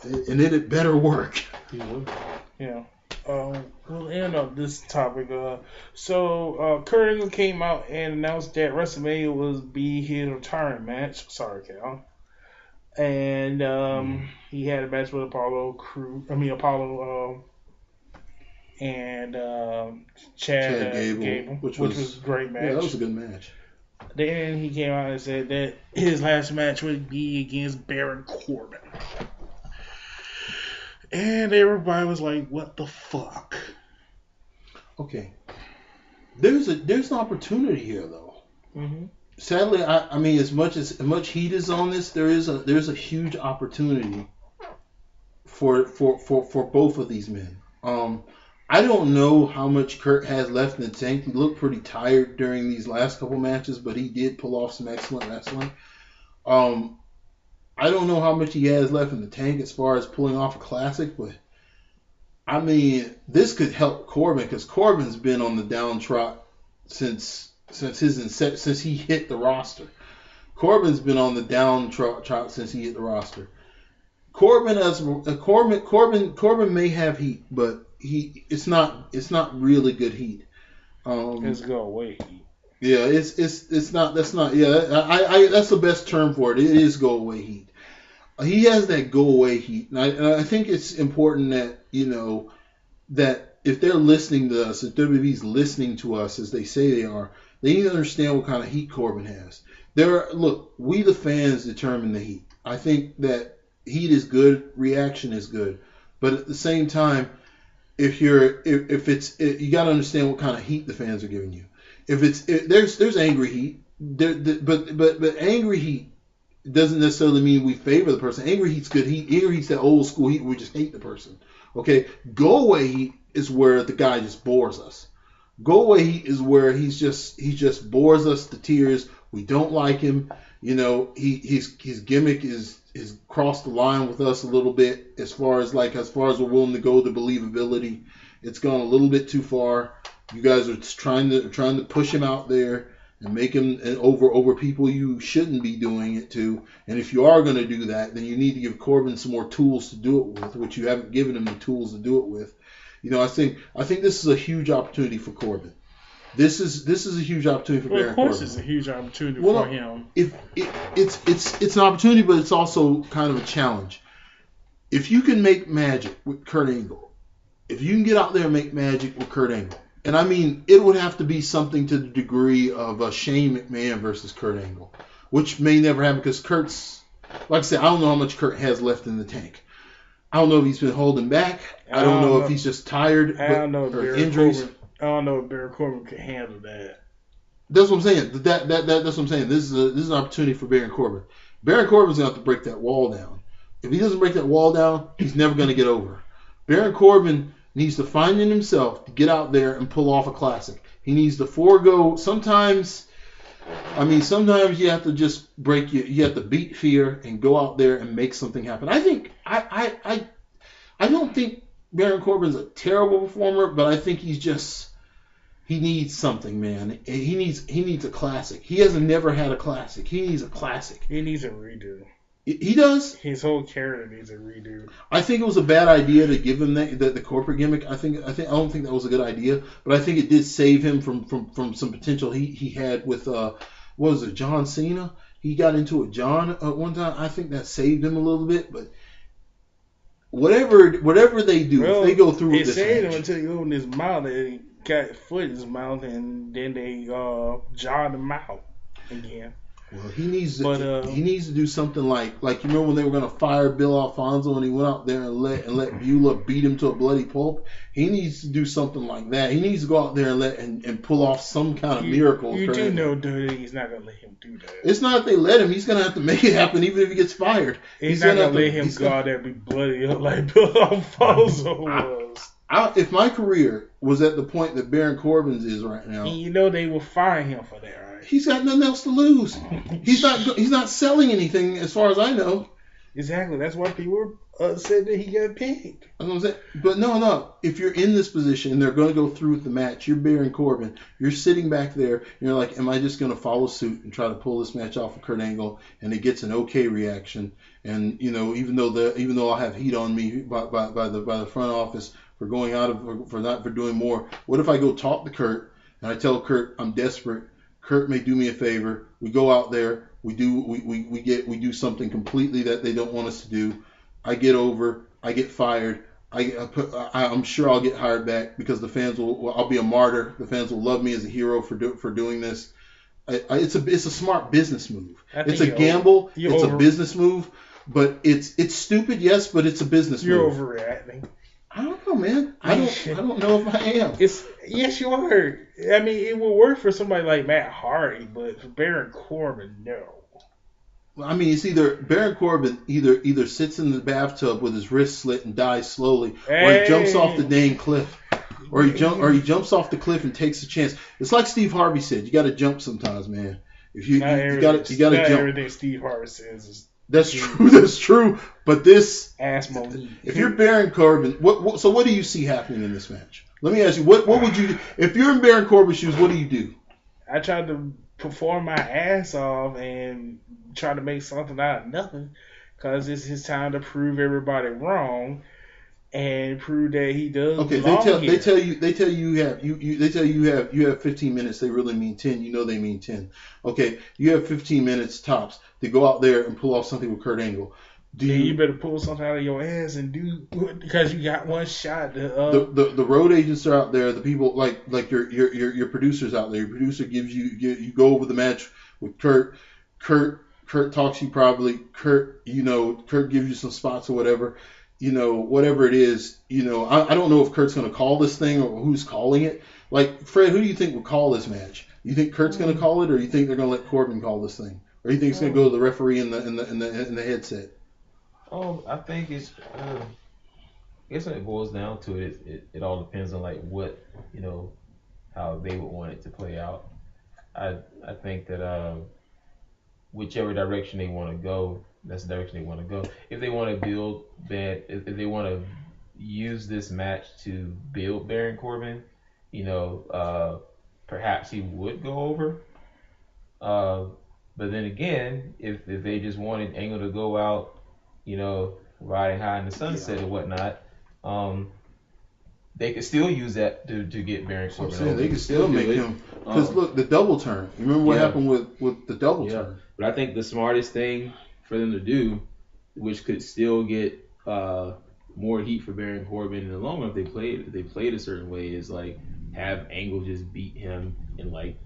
and then it better work. Yeah. We'll end on this topic. So Kurt Angle came out and announced that WrestleMania was be his retirement match. Sorry, Cal. And he had a match with Apollo and Chad Gable, which was a great match. Yeah, that was a good match. Then he came out and said that his last match would be against Baron Corbin. And everybody was like, what the fuck? Okay. There's an opportunity here, though. Mm-hmm. Sadly, I mean, as much heat is on this, there's a huge opportunity for both of these men. I don't know how much Kurt has left in the tank. He looked pretty tired during these last couple matches, but he did pull off some excellent wrestling. I don't know how much he has left in the tank as far as pulling off a classic, but I mean, this could help Corbin because Corbin's been on the downtrodden since he hit the roster. Corbin's been on the down trot since he hit the roster. Corbin may have heat, but it's not really good heat. It's go away heat. Yeah, it's not. That's not. Yeah, I that's the best term for it. It is go away heat. He has that go away heat, and I think it's important that that if they're listening to us, if WWE's listening to us as they say they are, they need to understand what kind of heat Corbin has. We the fans determine the heat. I think that heat is good, reaction is good, but at the same time, you got to understand what kind of heat the fans are giving you. There's angry heat, but angry heat doesn't necessarily mean we favor the person. Angry heat's good heat. Angry heat's that old school heat where we just hate the person. Okay, go away heat is where the guy just bores us. Go away heat is where he just bores us to tears. We don't like him. His gimmick is crossed the line with us a little bit as far as we're willing to go. The believability, it's gone a little bit too far. You guys are trying to push him out there and make him over people you shouldn't be doing it to. And if you are going to do that, then you need to give Corbin some more tools to do it with, which you haven't given him the tools to do it with. I think this is a huge opportunity for Corbin. This is a huge opportunity for Baron Corbin. Of course, it's a huge opportunity for him. It's an opportunity, but it's also kind of a challenge. If you can make magic with Kurt Angle, if you can get out there and make magic with Kurt Angle, and I mean, it would have to be something to the degree of a Shane McMahon versus Kurt Angle, which may never happen because Kurt's, like I said, I don't know how much Kurt has left in the tank. I don't know if he's been holding back. I don't know if he's just tired or injuries. I don't know if Baron Corbin can handle that. That's what I'm saying. That's what I'm saying. This is an opportunity for Baron Corbin. Baron Corbin's going to have to break that wall down. If he doesn't break that wall down, he's never going to get over. Baron Corbin needs to find in himself to get out there and pull off a classic. He needs to forego. Sometimes you have to just you have to beat fear and go out there and make something happen. I think I don't think Baron Corbin's a terrible performer, but I think he needs something, man. He needs a classic. He hasn't never had a classic. He needs a classic. He needs a redo. He does. His whole character needs a redo. I think it was a bad idea to give him the corporate gimmick. I don't think that was a good idea, but I think it did save him from some potential he had with what was it, John Cena? He got into it, John, at one time. I think that saved him a little bit, but whatever they do, if they go through with this, it saved him until he opened his mouth and he got foot in his mouth, and then they jarred him out again. Well, he needs to do something like you remember when they were going to fire Bill Alfonso and he went out there and let Beulah beat him to a bloody pulp. He needs to do something like that. He needs to go out there and pull off some kind of miracle. You do know he's not going to let him do that. It's not if they let him. He's going to have to make it happen even if he gets fired. He's not going to let him go out there and be bloody up like Bill Alfonso was. If my career was at the point that Baron Corbin's is right now, and they will fire him for that, right? He's got nothing else to lose. He's not selling anything as far as I know. Exactly. That's why people said that he got picked. But no. If you're in this position and they're going to go through with the match, you're Baron Corbin. You're sitting back there and you're like, am I just going to follow suit and try to pull this match off with Kurt Angle? And it gets an okay reaction. And even though I have heat on me by the front office for going for doing more, what if I go talk to Kurt and I tell Kurt I'm desperate? Kurt may do me a favor. We go out there. We do something completely that they don't want us to do. I get over. I get fired. I'm sure I'll get hired back because the fans will. I'll be a martyr. The fans will love me as a hero for doing this. It's a smart business move. It's a gamble. It's a business move, but it's stupid. Yes, but it's a business move. You're overreacting. I don't know, man. I don't know if I am. Yes, you are. I mean, it will work for somebody like Matt Hardy, but for Baron Corbin, no. I mean, it's either Baron Corbin either sits in the bathtub with his wrist slit and dies slowly, or he jumps off the dang cliff, or he jumps off the cliff and takes a chance. It's like Steve Harvey said, you got to jump sometimes, man. If you got to jump. Everything Steve Harvey says is. That's true. That's true. But this ass Monique. If you're Baron Corbin, what do you see happening in this match? Let me ask you, what would you do? If you're in Baron Corbin's shoes, what do you do? I tried to perform my ass off and try to make something out of nothing, because it's his time to prove everybody wrong and prove that he does. Okay, they tell you you have 15 minutes. They really mean 10. You know they mean 10. Okay, you have 15 minutes tops to go out there and pull off something with Kurt Angle. You better pull something out of your ass and do, because you got one shot. The road agents are out there. The people like your producers out there. Your producer gives you go over the match with Kurt. Kurt talks to you probably. Kurt gives you some spots or whatever. Whatever it is. I don't know if Kurt's going to call this thing or who's calling it. Like, Fred, who do you think will call this match? You think Kurt's going to call it, or you think they're going to let Corbin call this thing, or you think it's going to go to the referee in the headset? I think it's. I guess when it boils down to it, it all depends on like what how they would want it to play out. I think that whichever direction they want to go, that's the direction they want to go. If they want to build if they want to use this match to build Baron Corbin, perhaps he would go over. But then again, if they just wanted Angle to go out, riding high in the sunset and whatnot, they could still use that to get Baron Corbin over. They could still make him, because look, the double turn. You remember what happened with the double turn? But I think the smartest thing for them to do, which could still get more heat for Baron Corbin in the long run if they played a certain way, is like have Angle just beat him in like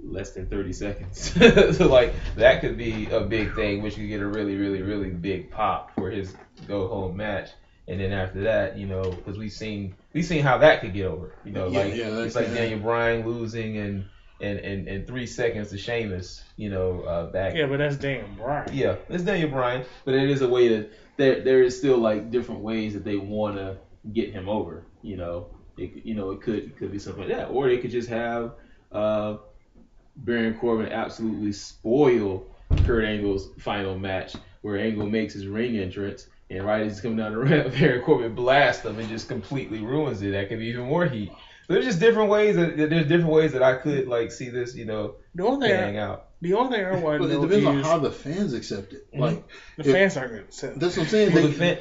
less than 30 seconds. So like that could be a big thing, which could get a really, really, really big pop for his go home match. And then after that, because we've seen how that could get over. It's like Daniel Bryan losing in 3 seconds to Sheamus. Back. Yeah, but that's Daniel Bryan. Yeah, it's Daniel Bryan, but it is a way that there is still like different ways that they want to get him over. It could be something like that, or they could just have Baron Corbin absolutely spoil Kurt Angle's final match, where Angle makes his ring entrance, and right as he's coming down the ramp, Baron Corbin blasts him and just completely ruins it. That could be even more heat. So there's just different ways that I could like see this, panning out. The only thing I want to know it depends on how the fans accept it. Mm-hmm. Like the fans aren't going to accept it. That's what I'm saying.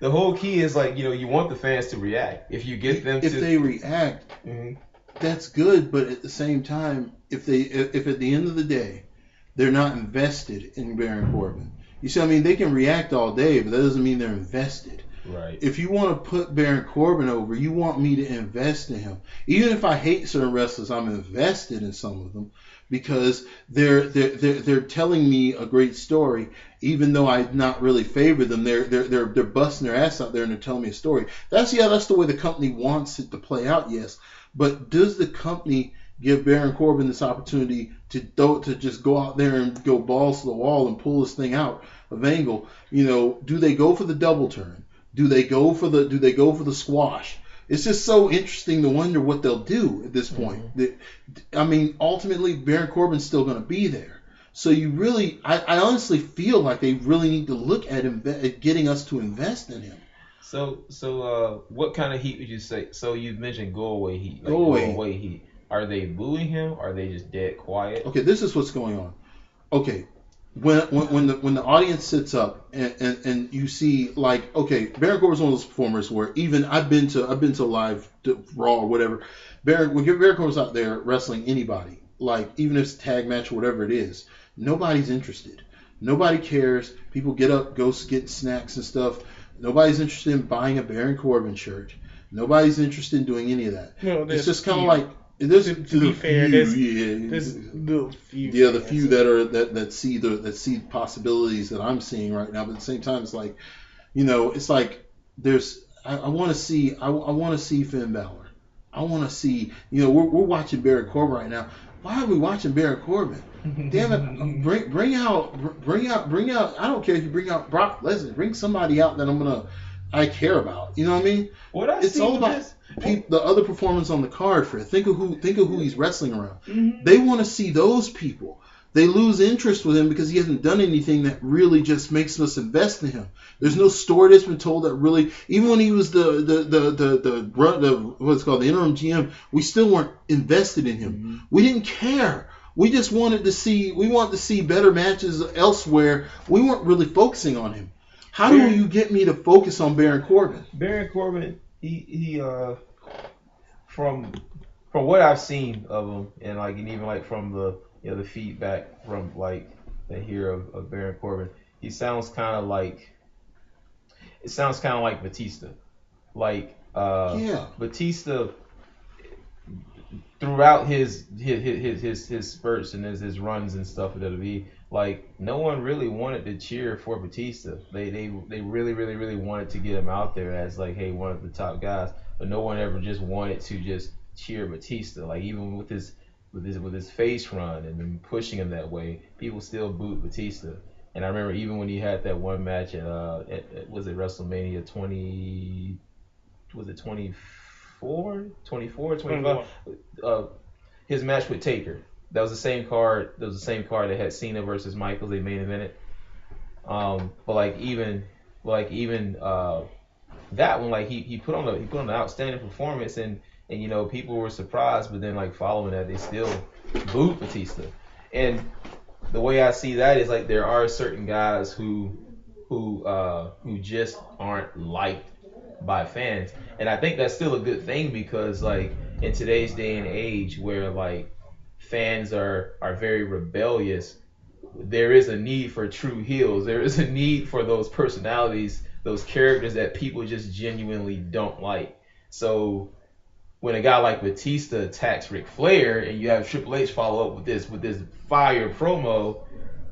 The whole key is like you want the fans to react. If you get them, if they react, that's good. But at the same time, if at the end of the day they're not invested in Baron Corbin, you see, they can react all day, but that doesn't mean they're invested. Right. If you want to put Baron Corbin over, you want me to invest in him. Even if I hate certain wrestlers, I'm invested in some of them because they're telling me a great story. Even though I not really favor them, they're busting their ass out there and they're telling me a story. That's the way the company wants it to play out. Yes, but does the company give Baron Corbin this opportunity to just go out there and go balls to the wall and pull this thing out of Angle? Do they go for the double turn? Do they go for the squash? It's just so interesting to wonder what they'll do at this point. Ultimately, Baron Corbin's still going to be there. So I honestly feel like they really need to look at getting us to invest in him. So what kind of heat would you say? So you mentioned go away heat. Like go away heat. Are they booing him? Are they just dead quiet? Okay, this is what's going on. Okay. When the audience sits up and you see like, okay, Baron Corbin's one of those performers where even I've been to live Raw or whatever. Baron Corbin's out there wrestling anybody, like even if it's a tag match or whatever it is, nobody's interested. Nobody cares. People get up, go get snacks and stuff. Nobody's interested in buying a Baron Corbin shirt. Nobody's interested in doing any of that. No, it's just kind of like. There's to be fair, there's the few. Yeah, the few that see possibilities that I'm seeing right now. But at the same time, it's like, it's like there's. I want to see. I want to see Finn Balor. I want to see. We're watching Baron Corbin right now. Why are we watching Baron Corbin? Damn it! Bring out. I don't care if you bring out Brock Lesnar. Bring somebody out that I care about. You know what I mean? It's all about the other performance on the card. Think of who he's wrestling around. Mm-hmm. They want to see those people. They lose interest with him because he hasn't done anything that really just makes us invest in him. There's no story that's been told that really, even when he was the what's called the interim GM, we still weren't invested in him. Mm-hmm. We didn't care. We just wanted to see better matches elsewhere. We weren't really focusing on him. How do you get me to focus on Baron Corbin? Baron Corbin, he from what I've seen of him, and even like from the the feedback from like I hear of Baron Corbin, he sounds kind of like Batista, Batista throughout his spurts and his runs and stuff at WWE. Like, no one really wanted to cheer for Batista. They really wanted to get him out there as like, hey, one of the top guys, but no one ever just wanted to just cheer Batista. Like, even with his face run and then pushing him that way, people still booed Batista. And I remember even when he had that one match at was it WrestleMania 20? Was it 24, 25? His match with Taker. That was the same card. That had Cena versus Michaels. They main evented. But even that one, like he put on an outstanding performance, and people were surprised. But then following that, they still booed Batista. And the way I see that is like there are certain guys who just aren't liked by fans, and I think that's still a good thing, because in today's day and age where fans are very rebellious, there is a need for true heels. There is a need for those personalities, those characters that people just genuinely don't like. So when a guy like Batista attacks Ric Flair and you have Triple H follow up with this fire promo,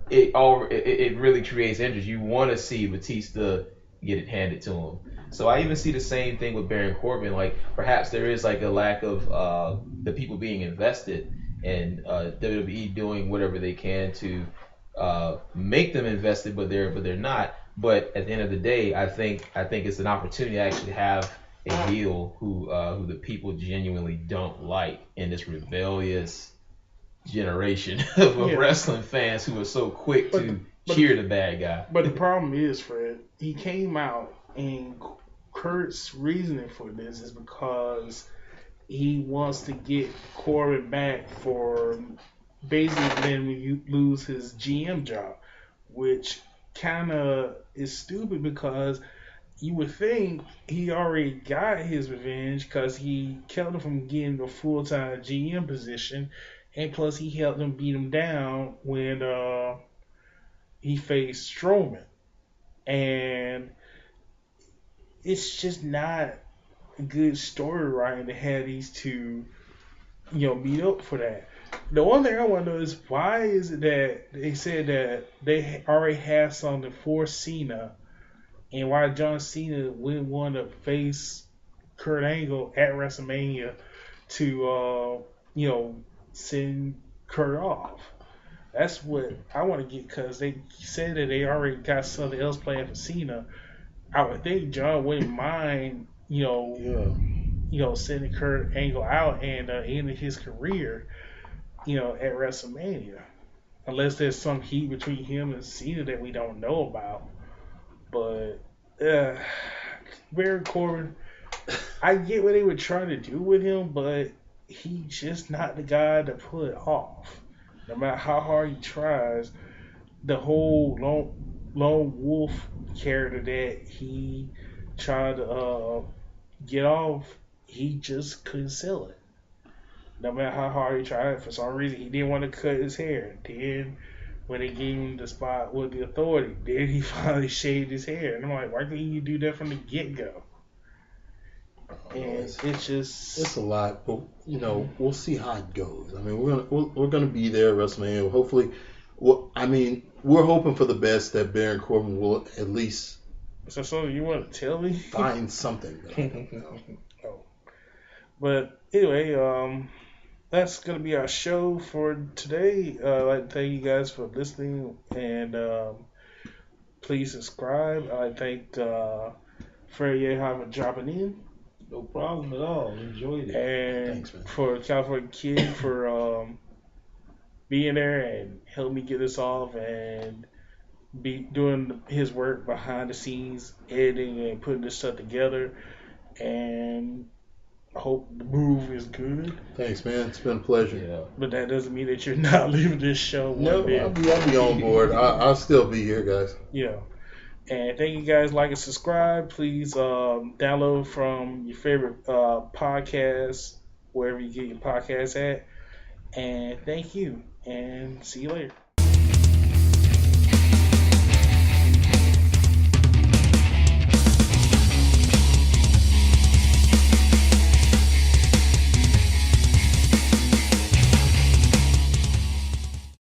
it really creates interest. You want to see Batista get it handed to him. So I even see the same thing with Baron Corbin. Like, perhaps there is a lack of the people being invested, and WWE doing whatever they can to make them invested, but they're not. But at the end of the day, I think it's an opportunity to actually have a heel who the people genuinely don't like in this rebellious generation of wrestling fans who are so quick to cheer the bad guy. But the problem is, Fred, he came out, and Kurt's reasoning for this is because he wants to get Corbin back for basically letting you lose his GM job, which kind of is stupid, because you would think he already got his revenge because he kept him from getting a full-time GM position, and plus he helped him beat him down when he faced Strowman. And it's just not a good story writing to have these two, meet up for that. The one thing I want to know is, why is it that they said that they already have something for Cena, and why John Cena wouldn't want to face Kurt Angle at WrestleMania to, send Kurt off? That's what I want to get, because they said that they already got something else planned for Cena. I would think John wouldn't mind, sending Kurt Angle out and ending his career, at WrestleMania, unless there's some heat between him and Cena that we don't know about. But Baron Corbin, I get what they were trying to do with him, but he's just not the guy to pull it off. No matter how hard he tries, the whole lone wolf character that he tried to get off, he just couldn't sell it. No matter how hard he tried, for some reason he didn't want to cut his hair. Then when they gave him the spot with the Authority, then he finally shaved his hair. And I'm like, why couldn't you do that from the get-go? And it's a lot, but we'll see how it goes. I mean, we're gonna be there at WrestleMania. Hopefully, we're hoping for the best, that Baron Corbin will at least. So you want to tell me? Find something. Oh. But anyway, that's gonna be our show for today. I'd like to thank you guys for listening, and please subscribe. I thank Fred Yeha for dropping in. No problem at all. Enjoyed it. And thanks, man. For California Kid for being there and helping me get this off and be doing his work behind the scenes, editing and putting this stuff together. And I hope the move is good. Thanks, man. It's been a pleasure. Yeah. But that doesn't mean that you're not leaving this show No, one bit. I'll be on board. I'll still be here, guys. Yeah. And thank you guys. Like and subscribe. Please download from your favorite podcast, wherever you get your podcasts at. And thank you. And see you later.